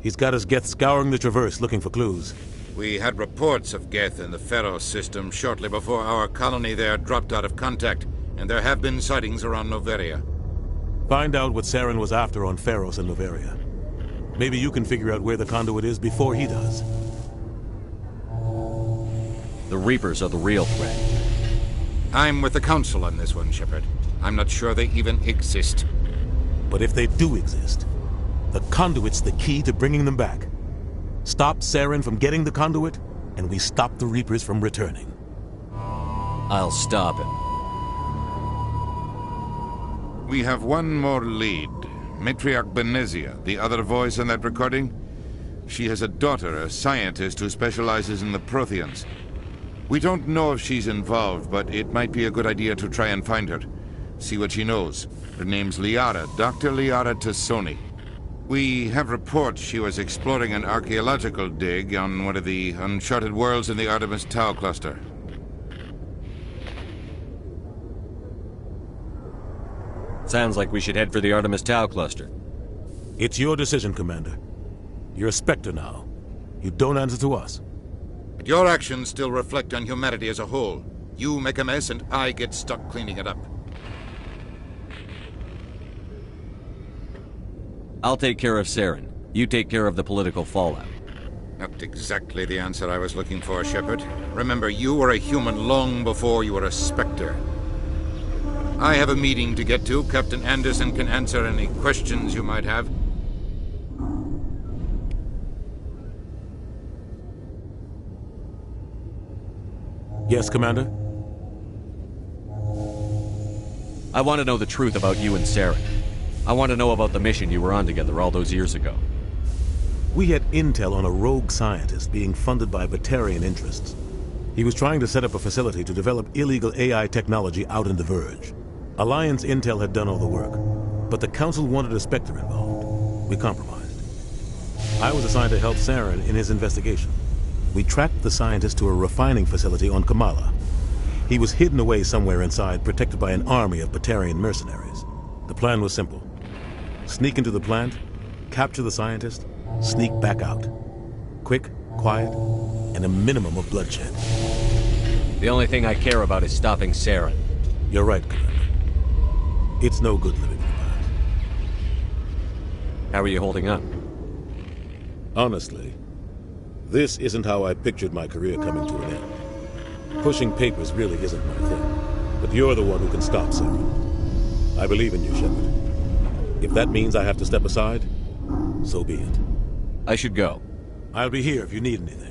He's got his Geth scouring the Traverse looking for clues. We had reports of Geth in the Pharos system shortly before our colony there dropped out of contact, and there have been sightings around Noveria. Find out what Saren was after on Pharos and Noveria. Maybe you can figure out where the Conduit is before he does. The Reapers are the real threat. I'm with the Council on this one, Shepard. I'm not sure they even exist. But if they do exist, the Conduit's the key to bringing them back. Stop Saren from getting the Conduit, and we stop the Reapers from returning. I'll stop him. We have one more lead. Matriarch Benezia, the other voice in that recording. She has a daughter, a scientist who specializes in the Protheans. We don't know if she's involved, but it might be a good idea to try and find her. See what she knows. Her name's Liara, Dr. Liara Tassoni. We have reports she was exploring an archaeological dig on one of the uncharted worlds in the Artemis Tau cluster. Sounds like we should head for the Artemis Tau cluster. It's your decision, Commander. You're a Spectre now. You don't answer to us. But your actions still reflect on humanity as a whole. You make a mess and I get stuck cleaning it up. I'll take care of Saren. You take care of the political fallout. Not exactly the answer I was looking for, Shepard. Remember, you were a human long before you were a Spectre. I have a meeting to get to. Captain Anderson can answer any questions you might have. Yes, Commander? I want to know the truth about you and Saren. I want to know about the mission you were on together all those years ago. We had intel on a rogue scientist being funded by Batarian interests. He was trying to set up a facility to develop illegal AI technology out in the Verge. Alliance intel had done all the work, but the Council wanted a Spectre involved. We compromised. I was assigned to help Saren in his investigation. We tracked the scientist to a refining facility on Kamala. He was hidden away somewhere inside, protected by an army of Batarian mercenaries. The plan was simple. Sneak into the plant, capture the scientist, sneak back out. Quick, quiet, and a minimum of bloodshed. The only thing I care about is stopping Saren. You're right, Commander. It's no good living in the past. How are you holding up? Honestly, this isn't how I pictured my career coming to an end. Pushing papers really isn't my thing, but you're the one who can stop Saren. I believe in you, Shepard. If that means I have to step aside, so be it. I should go. I'll be here if you need anything.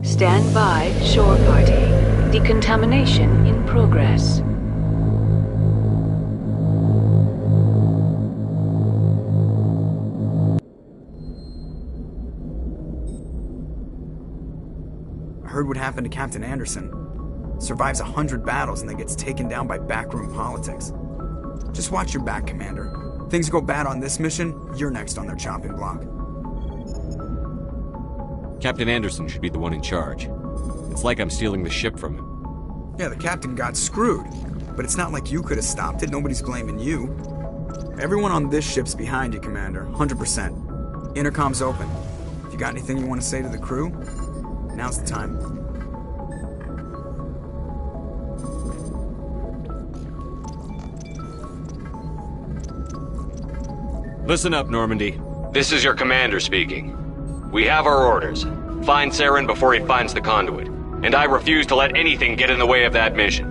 Stand by, shore party. Decontamination in progress. I heard what happened to Captain Anderson. Survives 100 battles and then gets taken down by backroom politics. Just watch your back, Commander. Things go bad on this mission, you're next on their chopping block. Captain Anderson should be the one in charge. It's like I'm stealing the ship from him. Yeah, the captain got screwed. But it's not like you could have stopped it. Nobody's blaming you. Everyone on this ship's behind you, Commander. 100%. Intercom's open. If you got anything you want to say to the crew, now's the time. Listen up, Normandy. This is your commander speaking. We have our orders. Find Saren before he finds the conduit. And I refuse to let anything get in the way of that mission.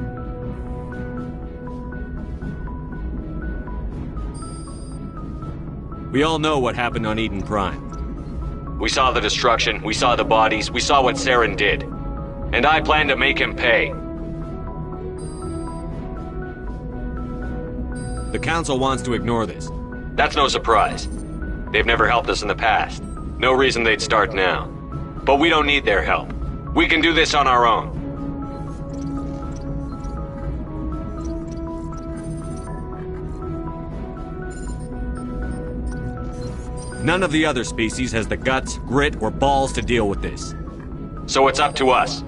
We all know what happened on Eden Prime. We saw the destruction, we saw the bodies, we saw what Saren did. And I plan to make him pay. The Council wants to ignore this. That's no surprise. They've never helped us in the past. No reason they'd start now. But we don't need their help. We can do this on our own. None of the other species has the guts, grit, or balls to deal with this. So it's up to us.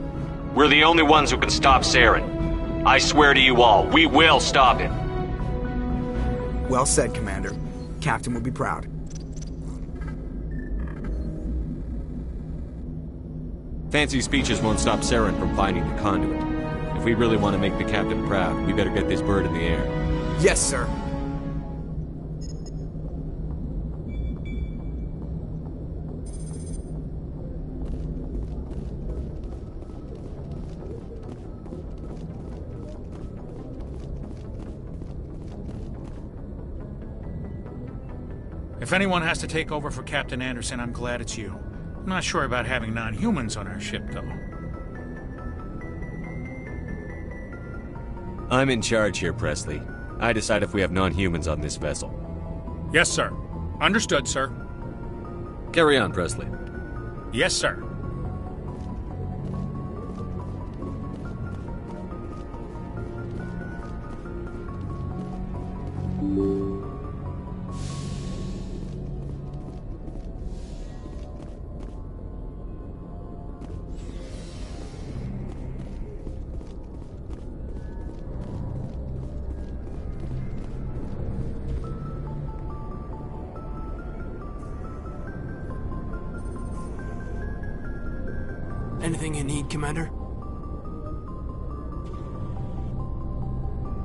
We're the only ones who can stop Saren. I swear to you all, we will stop him. Well said, Commander. Captain will be proud. Fancy speeches won't stop Saren from finding the conduit. If we really want to make the captain proud, we better get this bird in the air. Yes, sir. If anyone has to take over for Captain Anderson, I'm glad it's you. I'm not sure about having non-humans on our ship, though. I'm in charge here, Presley. I decide if we have non-humans on this vessel. Yes, sir. Understood, sir. Carry on, Presley. Yes, sir. Anything you need, Commander?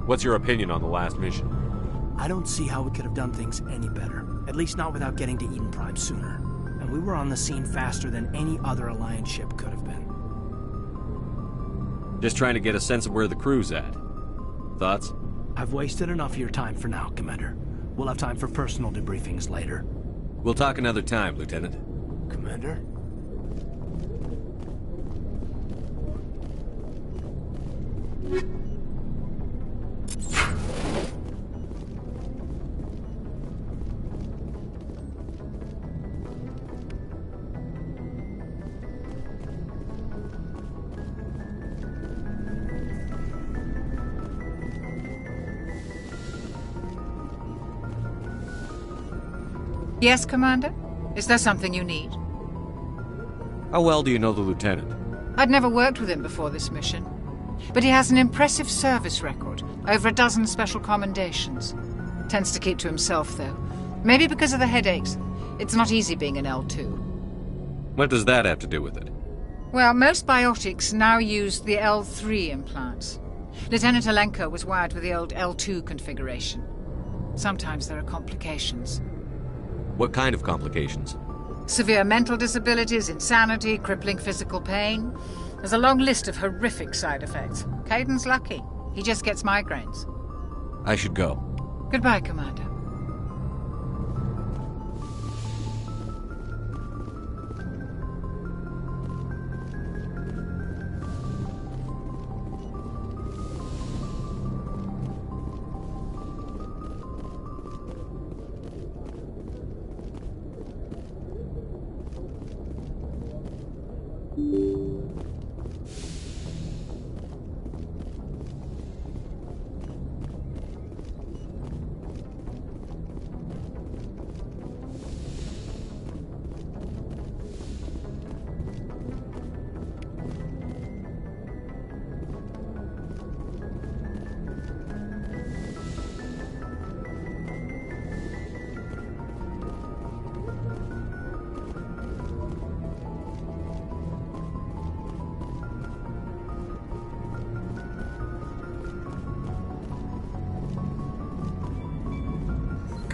What's your opinion on the last mission? I don't see how we could have done things any better. At least not without getting to Eden Prime sooner. And we were on the scene faster than any other Alliance ship could have been. Just trying to get a sense of where the crew's at. Thoughts? I've wasted enough of your time for now, Commander. We'll have time for personal debriefings later. We'll talk another time, Lieutenant. Commander? Yes, Commander? Is there something you need? How well do you know the lieutenant? I'd never worked with him before this mission. But he has an impressive service record, over a dozen special commendations. Tends to keep to himself, though. Maybe because of the headaches. It's not easy being an L2. What does that have to do with it? Well, most biotics now use the L3 implants. Lieutenant Alenko was wired with the old L2 configuration. Sometimes there are complications. What kind of complications? Severe mental disabilities, insanity, crippling physical pain. There's a long list of horrific side effects. Caden's lucky. He just gets migraines. I should go. Goodbye, Commander.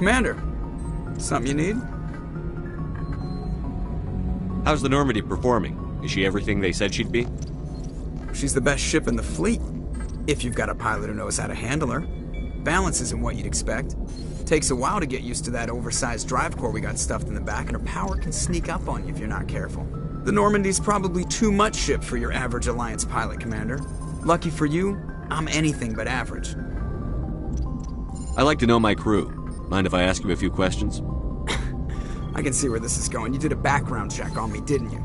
Commander, something you need? How's the Normandy performing? Is she everything they said she'd be? She's the best ship in the fleet, if you've got a pilot who knows how to handle her. Balance isn't what you'd expect. Takes a while to get used to that oversized drive core we got stuffed in the back, and her power can sneak up on you if you're not careful. The Normandy's probably too much ship for your average Alliance pilot, Commander. Lucky for you, I'm anything but average. I like to know my crew. Mind if I ask you a few questions? I can see where this is going. You did a background check on me, didn't you?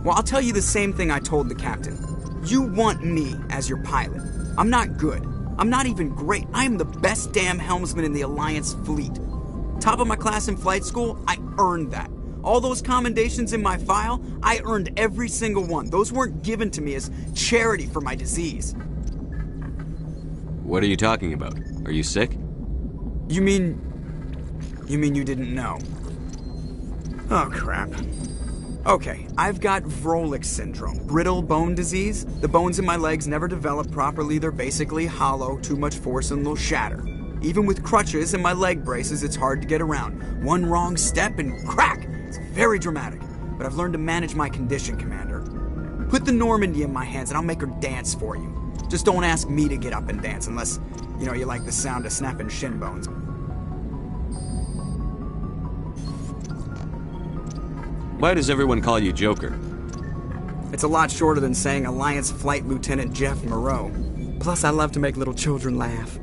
Well, I'll tell you the same thing I told the captain. You want me as your pilot. I'm not good. I'm not even great. I am the best damn helmsman in the Alliance fleet. Top of my class in flight school, I earned that. All those commendations in my file, I earned every single one. Those weren't given to me as charity for my disease. What are you talking about? Are you sick? You mean you didn't know? Oh, crap. Okay, I've got Vrolik syndrome, brittle bone disease. The bones in my legs never develop properly. They're basically hollow, too much force and they'll shatter. Even with crutches and my leg braces, it's hard to get around. One wrong step and crack! It's very dramatic. But I've learned to manage my condition, Commander. Put the Normandy in my hands and I'll make her dance for you. Just don't ask me to get up and dance unless, you like the sound of snapping shin bones. Why does everyone call you Joker? It's a lot shorter than saying Alliance Flight Lieutenant Jeff Moreau. Plus, I love to make little children laugh.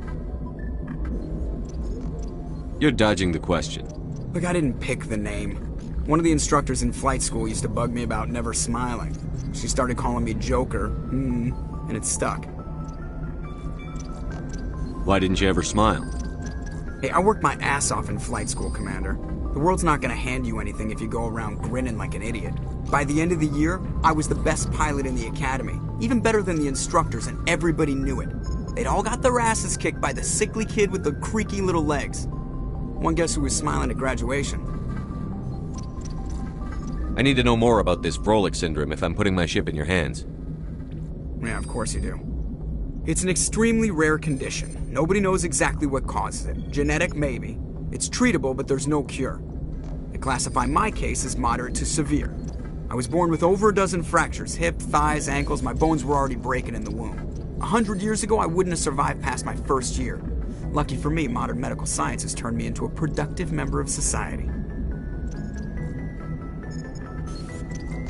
You're dodging the question. Look, I didn't pick the name. One of the instructors in flight school used to bug me about never smiling. She started calling me Joker, and it stuck. Why didn't you ever smile? Hey, I worked my ass off in flight school, Commander. The world's not gonna hand you anything if you go around grinning like an idiot. By the end of the year, I was the best pilot in the academy. Even better than the instructors, and everybody knew it. They'd all got their asses kicked by the sickly kid with the creaky little legs. One guess who was smiling at graduation? I need to know more about this Vrolik syndrome if I'm putting my ship in your hands. Yeah, of course you do. It's an extremely rare condition. Nobody knows exactly what causes it. Genetic, maybe. It's treatable, but there's no cure. They classify my case as moderate to severe. I was born with over a dozen fractures, hip, thighs, ankles. My bones were already breaking in the womb. 100 years ago, I wouldn't have survived past my first year. Lucky for me, modern medical science has turned me into a productive member of society.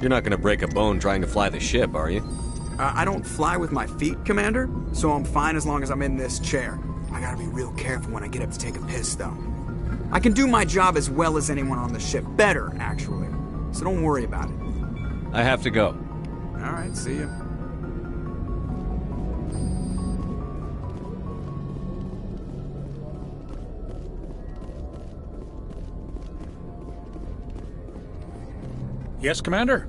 You're not gonna break a bone trying to fly the ship, are you? I don't fly with my feet, Commander, so I'm fine as long as I'm in this chair. I gotta be real careful when I get up to take a piss, though. I can do my job as well as anyone on the ship. Better, actually. So don't worry about it. I have to go. All right, see ya. Yes, Commander?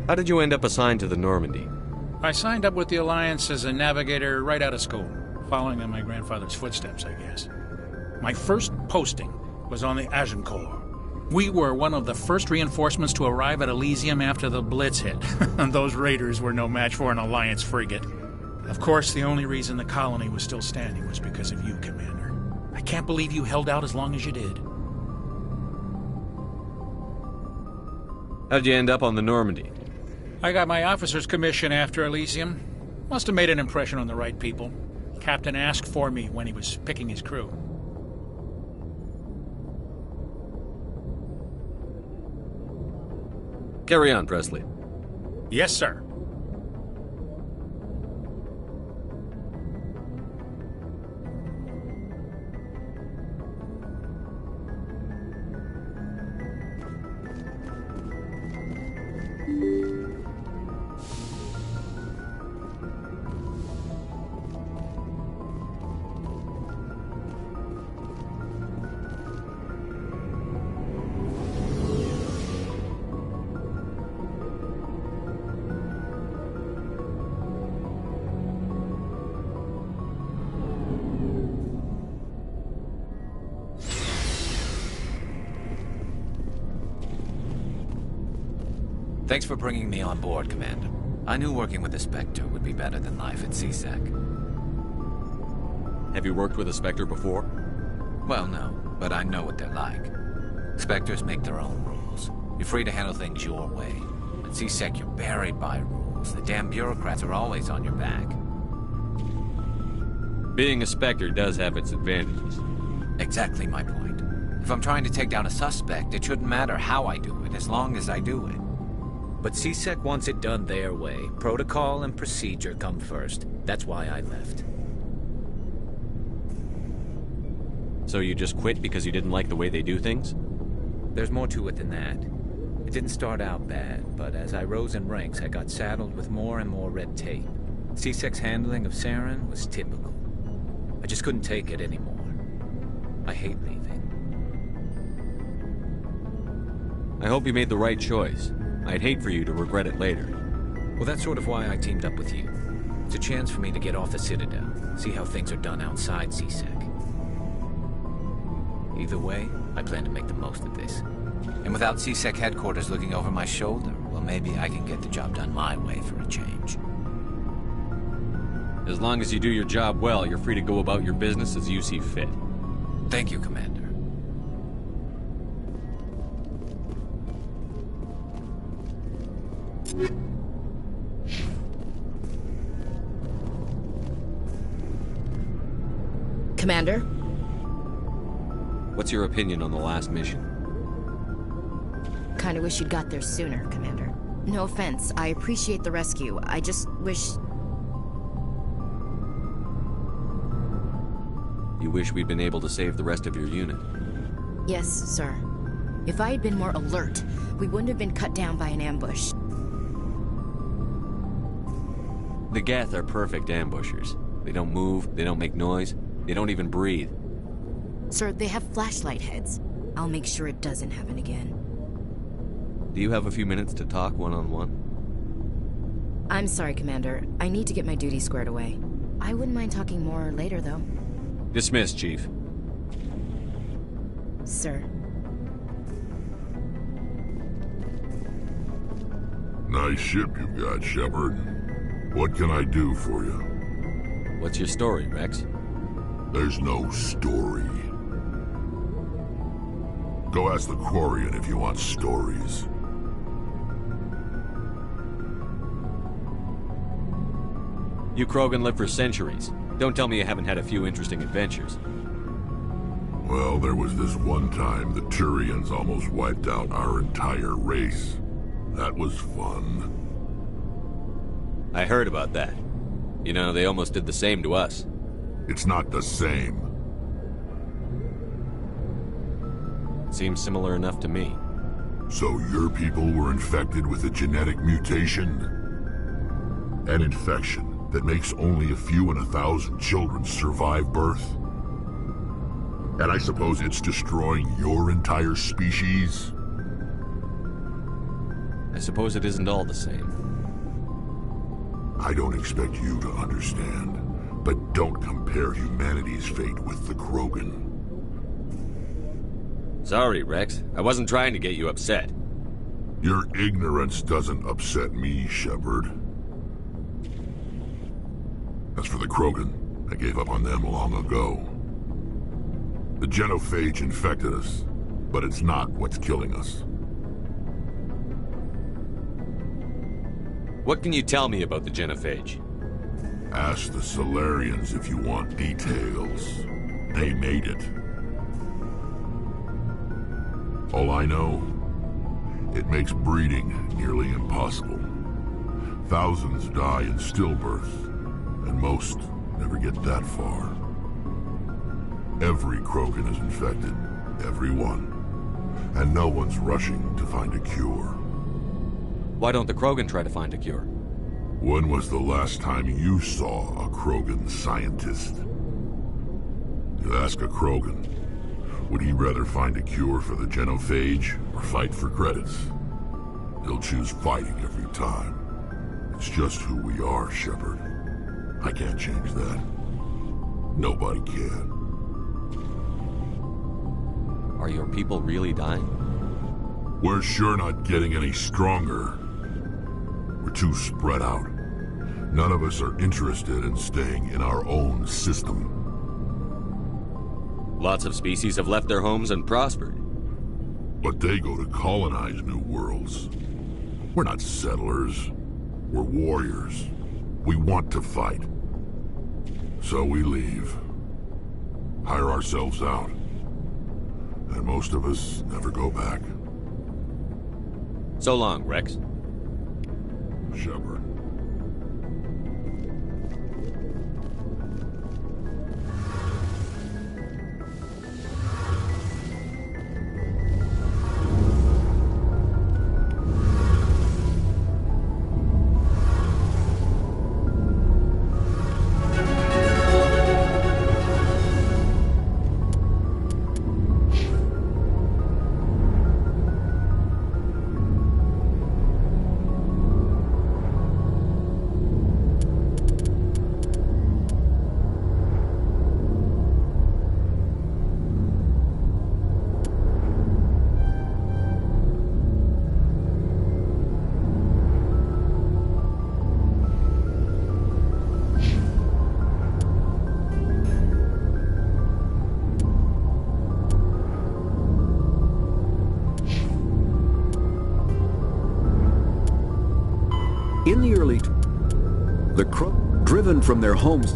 How did you end up assigned to the Normandy? I signed up with the Alliance as a navigator right out of school, following in my grandfather's footsteps, I guess. My first posting was on the Agincourt. We were one of the first reinforcements to arrive at Elysium after the Blitz hit, and those raiders were no match for an Alliance frigate. Of course, the only reason the colony was still standing was because of you, Commander. I can't believe you held out as long as you did. How'd you end up on the Normandy? I got my officer's commission after Elysium. Must have made an impression on the right people. Captain asked for me when he was picking his crew. Carry on, Presley. Yes, sir. Thanks for bringing me on board, Commander. I knew working with the Spectre would be better than life at C-Sec. Have you worked with a Spectre before? Well, no, but I know what they're like. Spectres make their own rules. You're free to handle things your way. At C-Sec, you're buried by rules. The damn bureaucrats are always on your back. Being a Spectre does have its advantages. Exactly my point. If I'm trying to take down a suspect, it shouldn't matter how I do it, as long as I do it. But C-Sec wants it done their way. Protocol and procedure come first. That's why I left. So you just quit because you didn't like the way they do things? There's more to it than that. It didn't start out bad, but as I rose in ranks, I got saddled with more and more red tape. C-Sec's handling of Saren was typical. I just couldn't take it anymore. I hate leaving. I hope you made the right choice. I'd hate for you to regret it later. Well, that's sort of why I teamed up with you. It's a chance for me to get off the Citadel, see how things are done outside C-Sec. Either way, I plan to make the most of this. And without C-Sec headquarters looking over my shoulder, well, maybe I can get the job done my way for a change. As long as you do your job well, you're free to go about your business as you see fit. Thank you, Commander. Commander? What's your opinion on the last mission? Kinda wish you'd got there sooner, Commander. No offense, I appreciate the rescue. I just wish... You wish we'd been able to save the rest of your unit? Yes, sir. If I had been more alert, we wouldn't have been cut down by an ambush. The Geth are perfect ambushers. They don't move, they don't make noise, they don't even breathe. Sir, they have flashlight heads. I'll make sure it doesn't happen again. Do you have a few minutes to talk one-on-one? I'm sorry, Commander. I need to get my duty squared away. I wouldn't mind talking more later, though. Dismissed, Chief. Sir. Nice ship you've got, Shepard. What can I do for you? What's your story, Rex? There's no story. Go ask the Quarian if you want stories. You Krogan live for centuries. Don't tell me you haven't had a few interesting adventures. Well, there was this one time the Turians almost wiped out our entire race. That was fun. I heard about that. You know, they almost did the same to us. It's not the same. Seems similar enough to me. So your people were infected with a genetic mutation? An infection that makes only a few in 1,000 children survive birth? And I suppose it's destroying your entire species? I suppose it isn't all the same. I don't expect you to understand, but don't compare humanity's fate with the Krogan. Sorry, Rex. I wasn't trying to get you upset. Your ignorance doesn't upset me, Shepard. As for the Krogan, I gave up on them long ago. The genophage infected us, but it's not what's killing us. What can you tell me about the genophage? Ask the Salarians if you want details. They made it. All I know, it makes breeding nearly impossible. Thousands die in stillbirth, and most never get that far. Every Krogan is infected, every one. And no one's rushing to find a cure. Why don't the Krogan try to find a cure? When was the last time you saw a Krogan scientist? You ask a Krogan, would he rather find a cure for the genophage or fight for credits? He'll choose fighting every time. It's just who we are, Shepard. I can't change that. Nobody can. Are your people really dying? We're sure not getting any stronger. We're too spread out. None of us are interested in staying in our own system. Lots of species have left their homes and prospered. But they go to colonize new worlds. We're not settlers. We're warriors. We want to fight. So we leave. Hire ourselves out. And most of us never go back. So long, Rex. Shepard. Driven from their homes.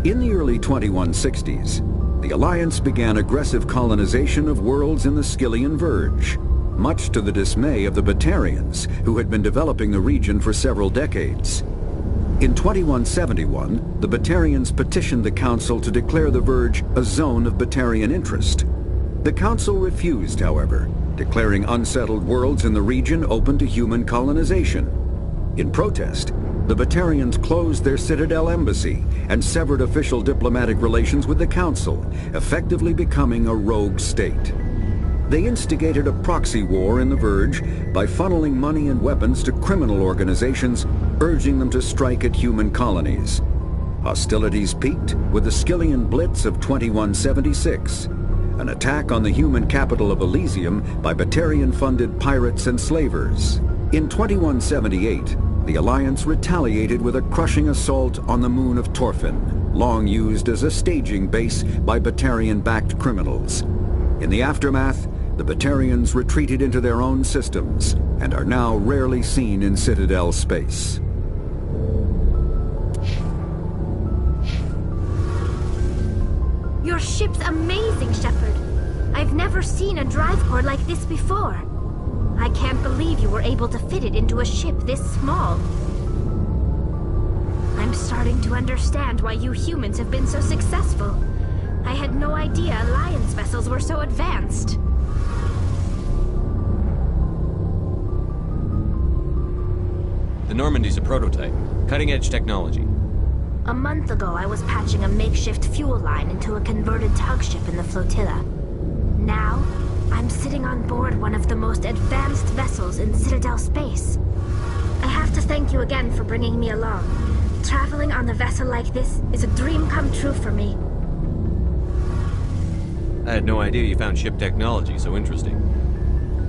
In the early 2160s, the Alliance began aggressive colonization of worlds in the Skyllian Verge, much to the dismay of the Batarians, who had been developing the region for several decades. In 2171, the Batarians petitioned the Council to declare the Verge a zone of Batarian interest. The Council refused, however, declaring unsettled worlds in the region open to human colonization. In protest, the Batarians closed their Citadel embassy and severed official diplomatic relations with the Council, effectively becoming a rogue state. They instigated a proxy war in the Verge by funneling money and weapons to criminal organizations, urging them to strike at human colonies. Hostilities peaked with the Skyllian Blitz of 2176, an attack on the human capital of Elysium by Batarian-funded pirates and slavers. In 2178, the Alliance retaliated with a crushing assault on the moon of Torfin, long used as a staging base by Batarian-backed criminals. In the aftermath, the Batarians retreated into their own systems and are now rarely seen in Citadel space. Your ship's amazing, Shepard. I've never seen a drive core like this before. I can't believe you were able to fit it into a ship this small. I'm starting to understand why you humans have been so successful. I had no idea Alliance vessels were so advanced. The Normandy's a prototype. Cutting-edge technology. A month ago, I was patching a makeshift fuel line into a converted tug ship in the flotilla. Now, I'm sitting on board one of the most advanced vessels in Citadel space. I have to thank you again for bringing me along. Traveling on a vessel like this is a dream come true for me. I had no idea you found ship technology so interesting.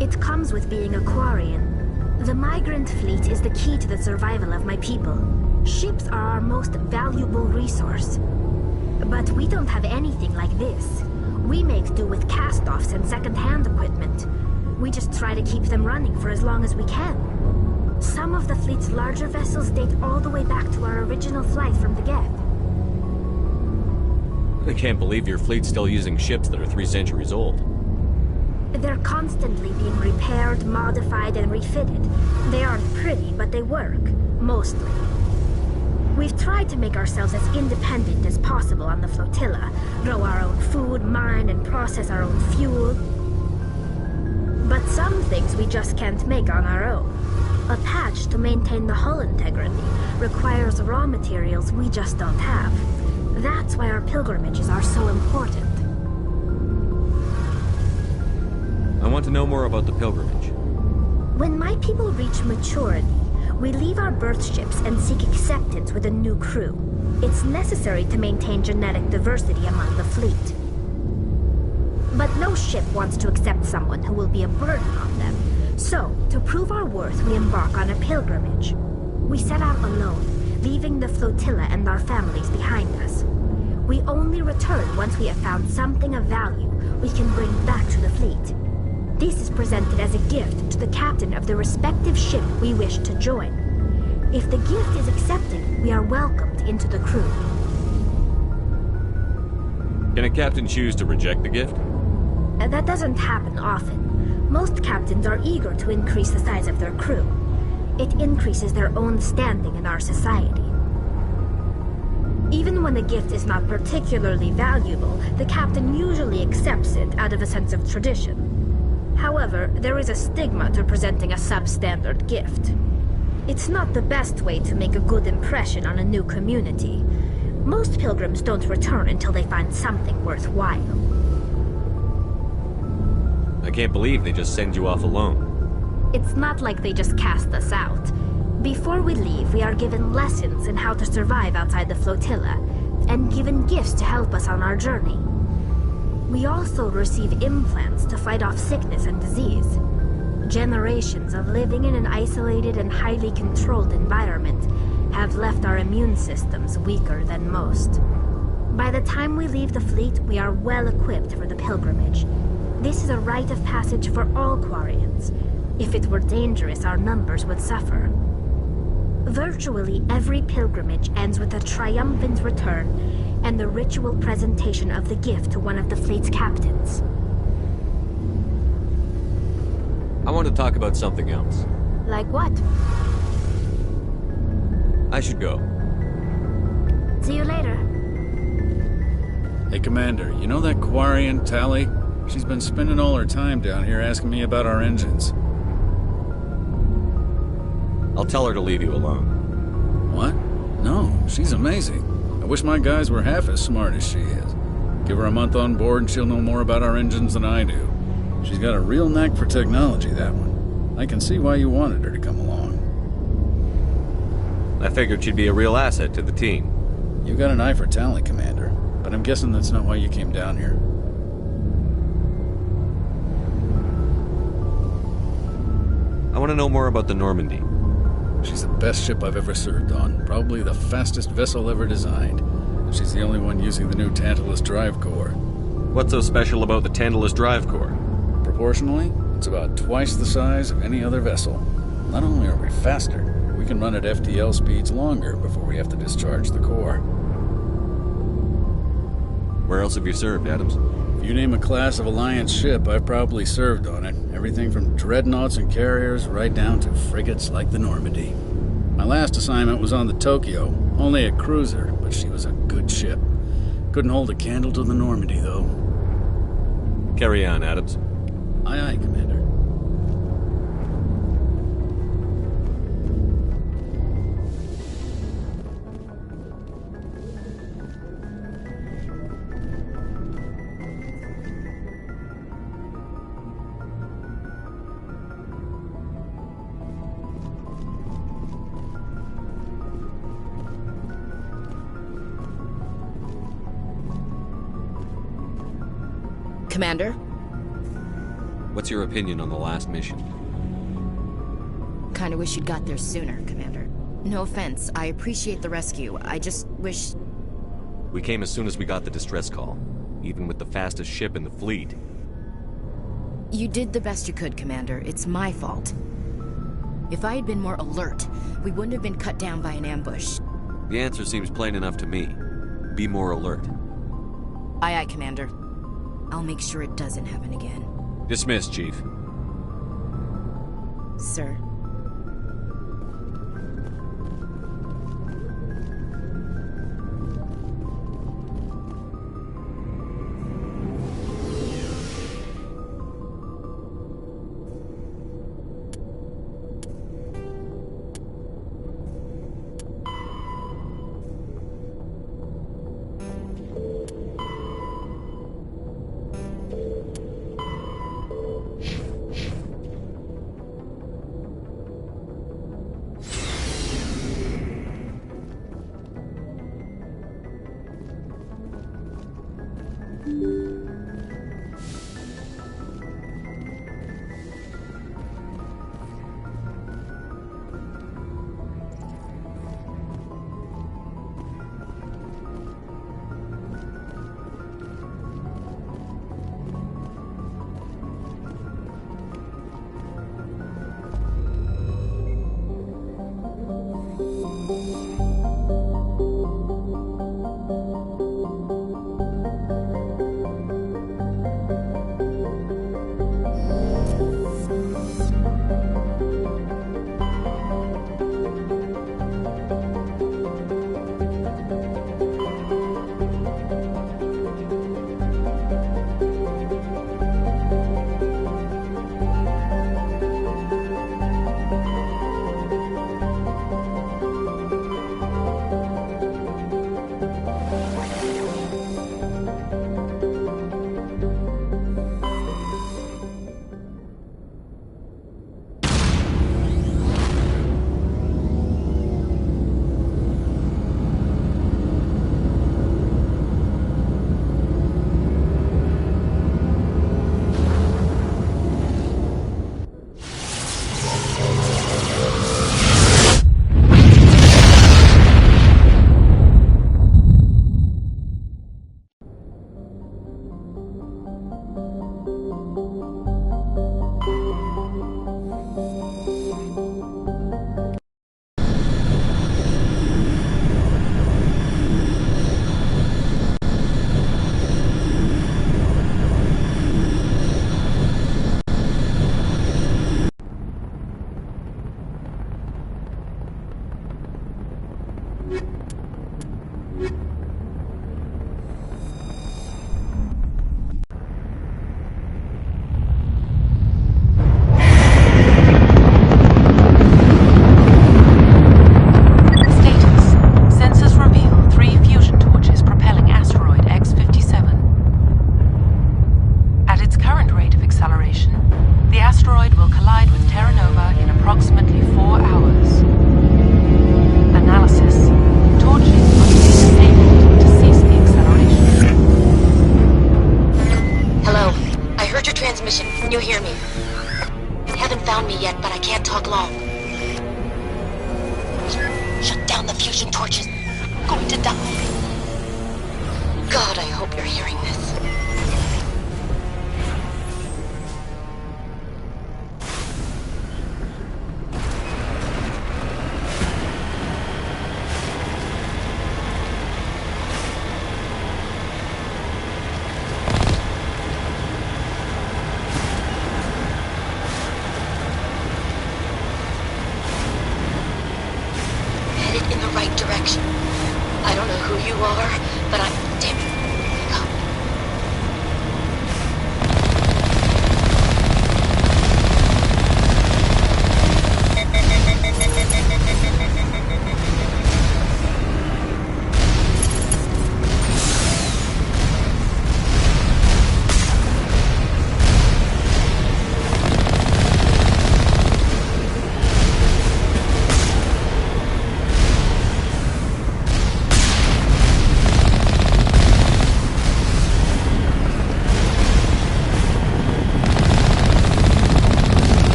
It comes with being a Quarian. The migrant fleet is the key to the survival of my people. Ships are our most valuable resource. But we don't have anything like this. We make do with cast-offs and second-hand equipment. We just try to keep them running for as long as we can. Some of the fleet's larger vessels date all the way back to our original flight from the Geth. I can't believe your fleet's still using ships that are 3 centuries old. They're constantly being repaired, modified, and refitted. They aren't pretty, but they work. Mostly. We've tried to make ourselves as independent as possible on the flotilla. Grow our own food, mine, and process our own fuel. But some things we just can't make on our own. A patch to maintain the hull integrity requires raw materials we just don't have. That's why our pilgrimages are so important. I want to know more about the pilgrimage. When my people reach maturity, we leave our birth ships and seek acceptance with a new crew. It's necessary to maintain genetic diversity among the fleet. But no ship wants to accept someone who will be a burden on them. So, to prove our worth, we embark on a pilgrimage. We set out alone, leaving the flotilla and our families behind us. We only return once we have found something of value we can bring back to the fleet. This is presented as a gift to the captain of the respective ship we wish to join. If the gift is accepted, we are welcomed into the crew. Can a captain choose to reject the gift? That doesn't happen often. Most captains are eager to increase the size of their crew. It increases their own standing in our society. Even when a gift is not particularly valuable, the captain usually accepts it out of a sense of tradition. However, there is a stigma to presenting a substandard gift. It's not the best way to make a good impression on a new community. Most pilgrims don't return until they find something worthwhile. I can't believe they just send you off alone. It's not like they just cast us out. Before we leave, we are given lessons in how to survive outside the flotilla, and given gifts to help us on our journey. We also receive implants to fight off sickness and disease. Generations of living in an isolated and highly controlled environment have left our immune systems weaker than most. By the time we leave the fleet, we are well equipped for the pilgrimage. This is a rite of passage for all Quarians. If it were dangerous, our numbers would suffer. Virtually every pilgrimage ends with a triumphant return and the ritual presentation of the gift to one of the fleet's captains. I want to talk about something else. Like what? I should go. See you later. Hey, Commander, you know that Quarian, Tali? She's been spending all her time down here asking me about our engines. I'll tell her to leave you alone. What? No, she's amazing. I wish my guys were half as smart as she is. Give her a month on board and she'll know more about our engines than I do. She's got a real knack for technology, that one. I can see why you wanted her to come along. I figured she'd be a real asset to the team. You got an eye for talent, Commander, but I'm guessing that's not why you came down here. I want to know more about the Normandy. She's the best ship I've ever served on, probably the fastest vessel ever designed. And she's the only one using the new Tantalus drive core. What's so special about the Tantalus drive core? Proportionally, it's about twice the size of any other vessel. Not only are we faster, we can run at FTL speeds longer before we have to discharge the core. Where else have you served, Adams? If you name a class of Alliance ship, I've probably served on it. Everything from dreadnoughts and carriers right down to frigates like the Normandy. My last assignment was on the Tokyo, only a cruiser, but she was a good ship. Couldn't hold a candle to the Normandy, though. Carry on, Adams. Aye, aye, Commander. Commander? What's your opinion on the last mission? Kinda wish you'd got there sooner, Commander. No offense, I appreciate the rescue. I just wish... We came as soon as we got the distress call, even with the fastest ship in the fleet. You did the best you could, Commander. It's my fault. If I had been more alert, we wouldn't have been cut down by an ambush. The answer seems plain enough to me. Be more alert. Aye, aye, Commander. I'll make sure it doesn't happen again. Dismissed, Chief. Sir.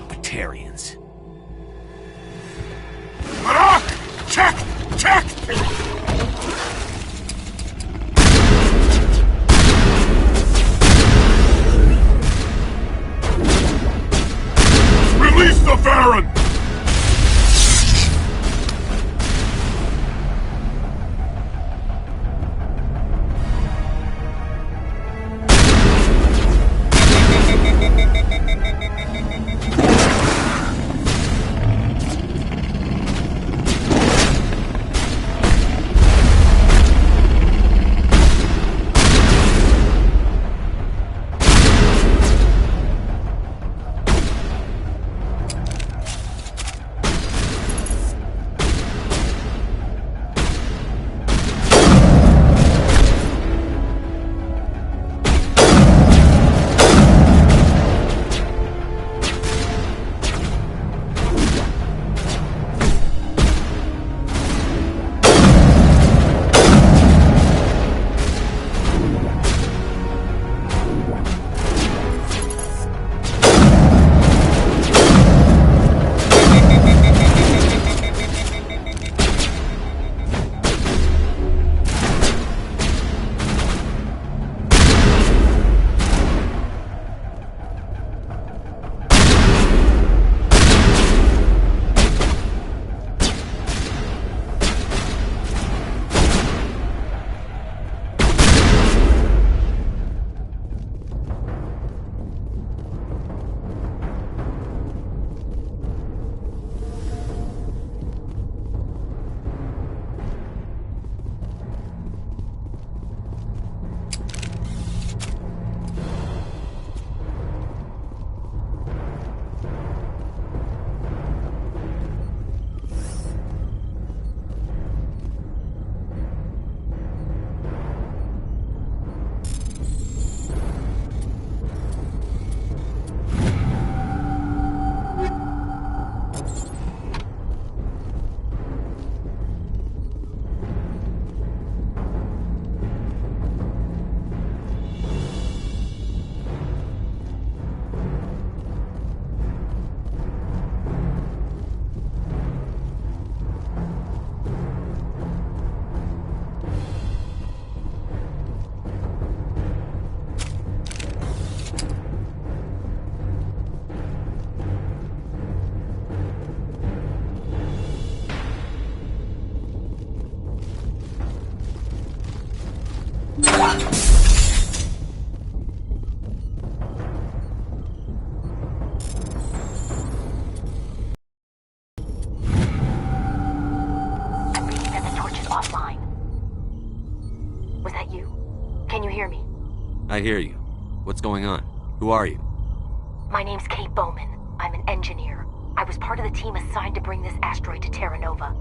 Batarians. Check! Check! Release the Farron! I hear you. What's going on? Who are you? My name's Kate Bowman. I'm an engineer. I was part of the team assigned to bring this asteroid to Terra Nova.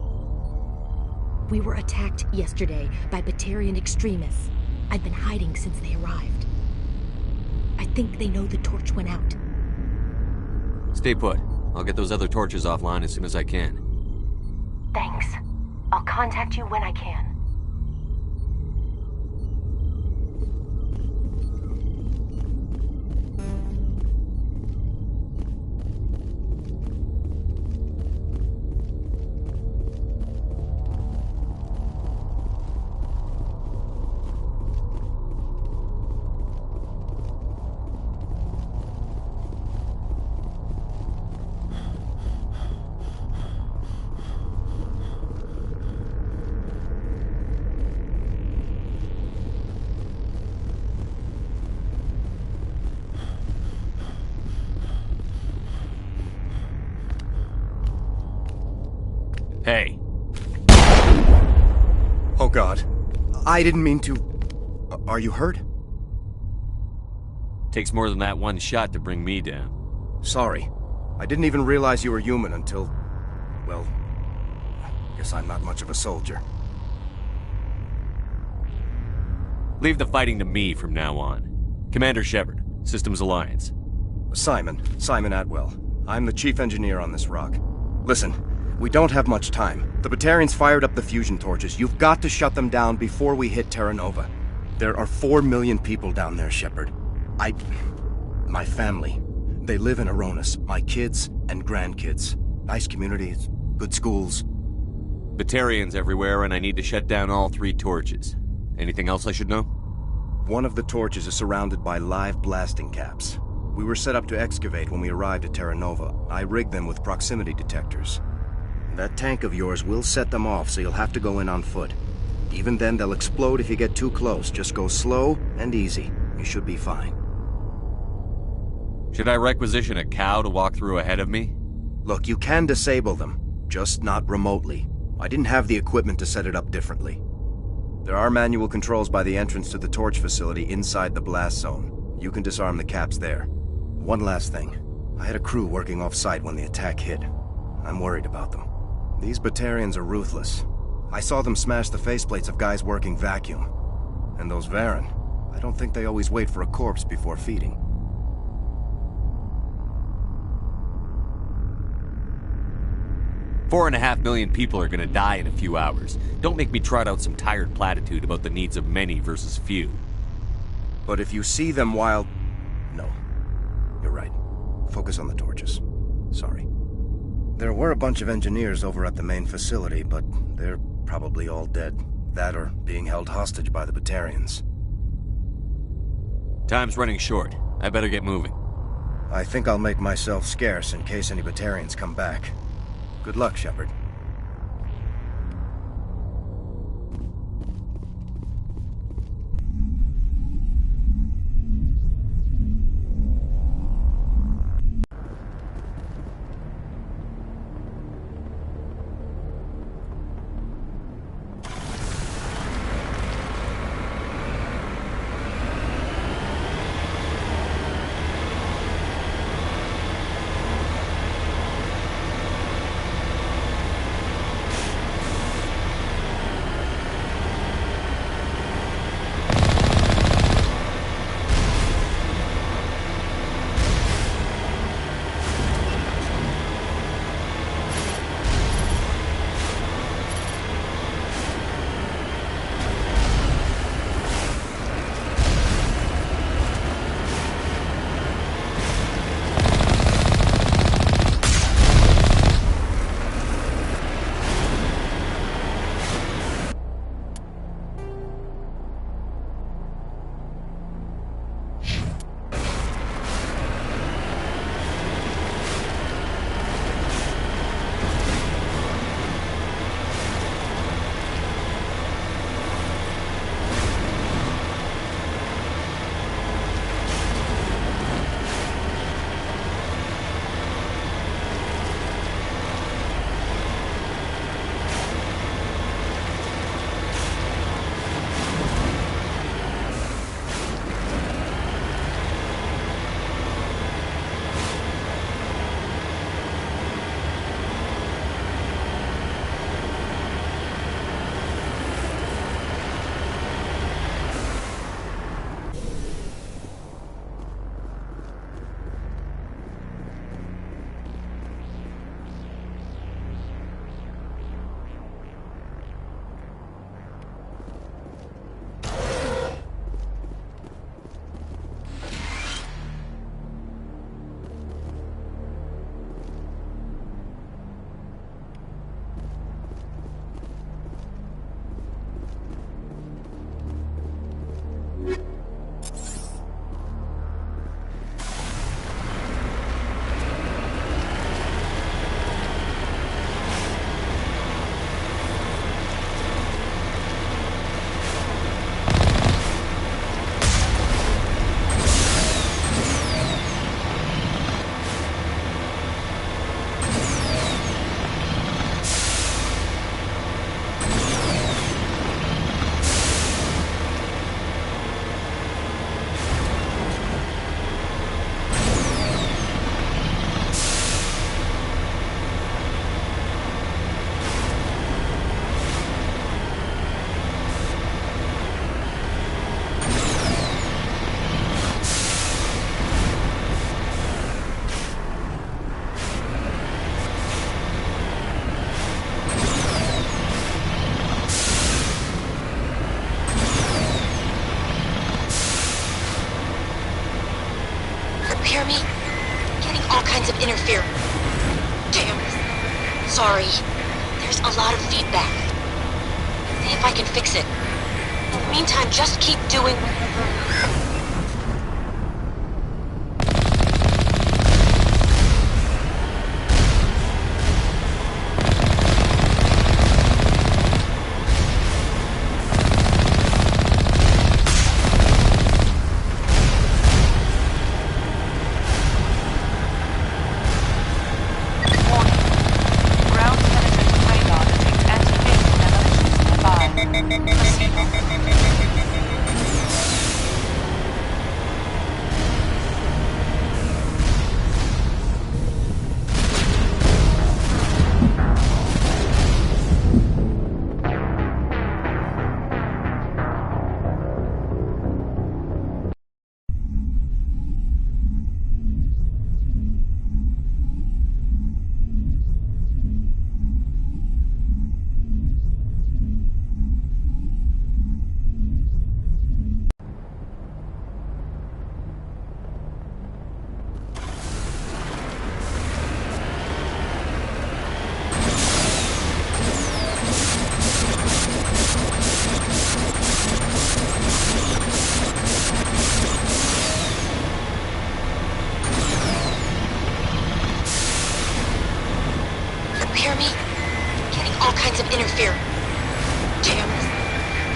We were attacked yesterday by Batarian extremists. I've been hiding since they arrived. I think they know the torch went out. Stay put. I'll get those other torches offline as soon as I can. Thanks. I'll contact you when I can. Hey. Oh God. I didn't mean to... Are you hurt? Takes more than that one shot to bring me down. Sorry. I didn't even realize you were human until... well... guess I'm not much of a soldier. Leave the fighting to me from now on. Commander Shepard, Systems Alliance. Simon Atwell. I'm the chief engineer on this rock. Listen, We don't have much time. The Batarians fired up the fusion torches. You've got to shut them down before we hit Terra Nova. There are 4 million people down there, Shepard. My family. They live in Aronis. My kids and grandkids. Nice communities, good schools. Batarians everywhere, and I need to shut down all 3 torches. Anything else I should know? One of the torches is surrounded by live blasting caps. We were set up to excavate when we arrived at Terra Nova. I rigged them with proximity detectors. That tank of yours will set them off, so you'll have to go in on foot. Even then, they'll explode if you get too close. Just go slow and easy. You should be fine. Should I requisition a cow to walk through ahead of me? Look, you can disable them, just not remotely. I didn't have the equipment to set it up differently. There are manual controls by the entrance to the torch facility inside the blast zone. You can disarm the caps there. One last thing. I had a crew working off-site when the attack hit. I'm worried about them. These Batarians are ruthless. I saw them smash the faceplates of guys working vacuum. And those Varen, I don't think they always wait for a corpse before feeding. $4.5 million people are gonna die in a few hours. Don't make me trot out some tired platitude about the needs of many versus few. But if you see them while... No. You're right. Focus on the torches. Sorry. There were a bunch of engineers over at the main facility, but they're probably all dead. That or being held hostage by the Batarians. Time's running short. I better get moving. I think I'll make myself scarce in case any Batarians come back. Good luck, Shepard. all kinds of interference. Damn it. Sorry. There's a lot of feedback. See if I can fix it. In the meantime, just keep doing...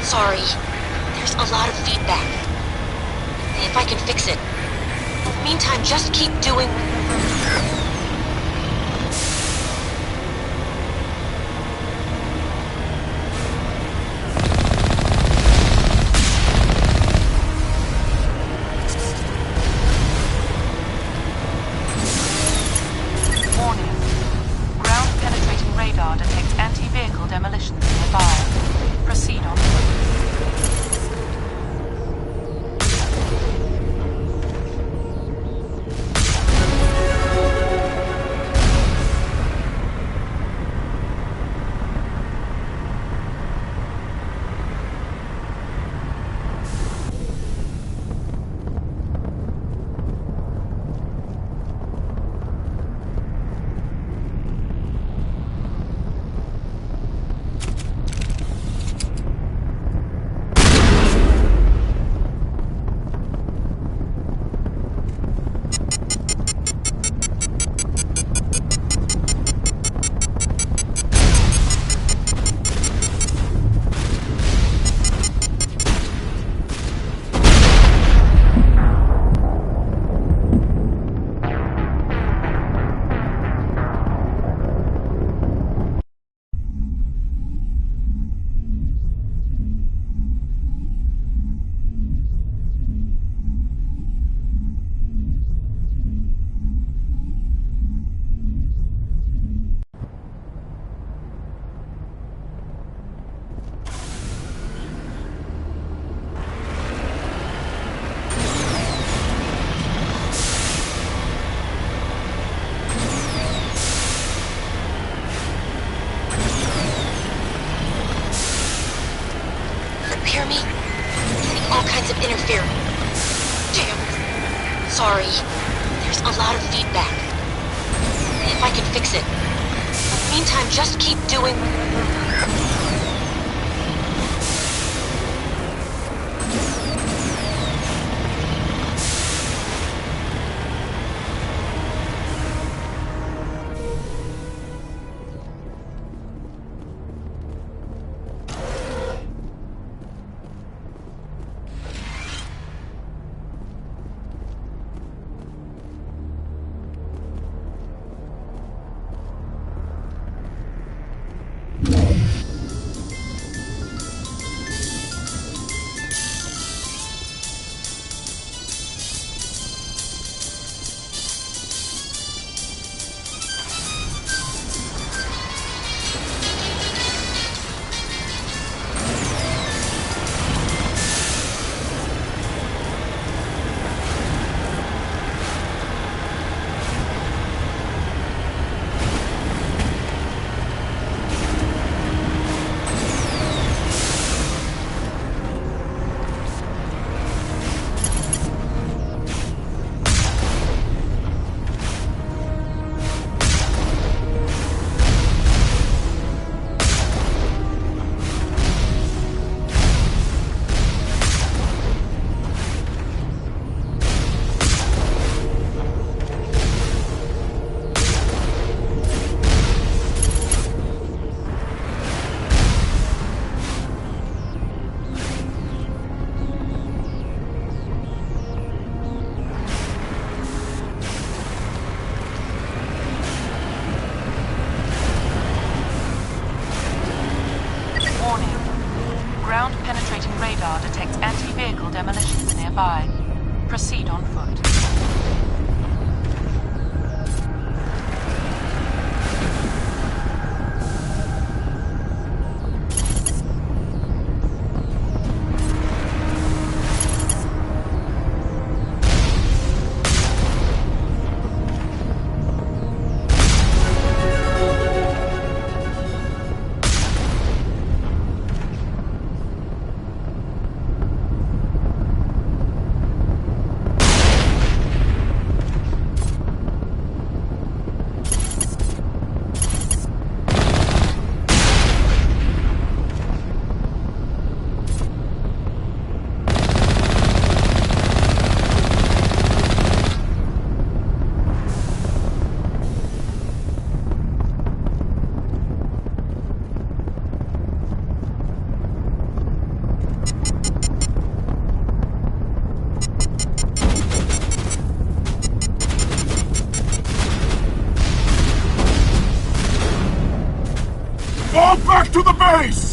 Sorry. There's a lot of feedback. See if I can fix it. In the meantime, just keep doing... Warning. Ground-penetrating radar detects anti-vehicle demolitions nearby. Proceed on. Hear me? Getting all kinds of interference. Damn it. Sorry. There's a lot of feedback. See if I can fix it. In the meantime, just keep doing... nearby. Proceed on foot. Fall back to the base!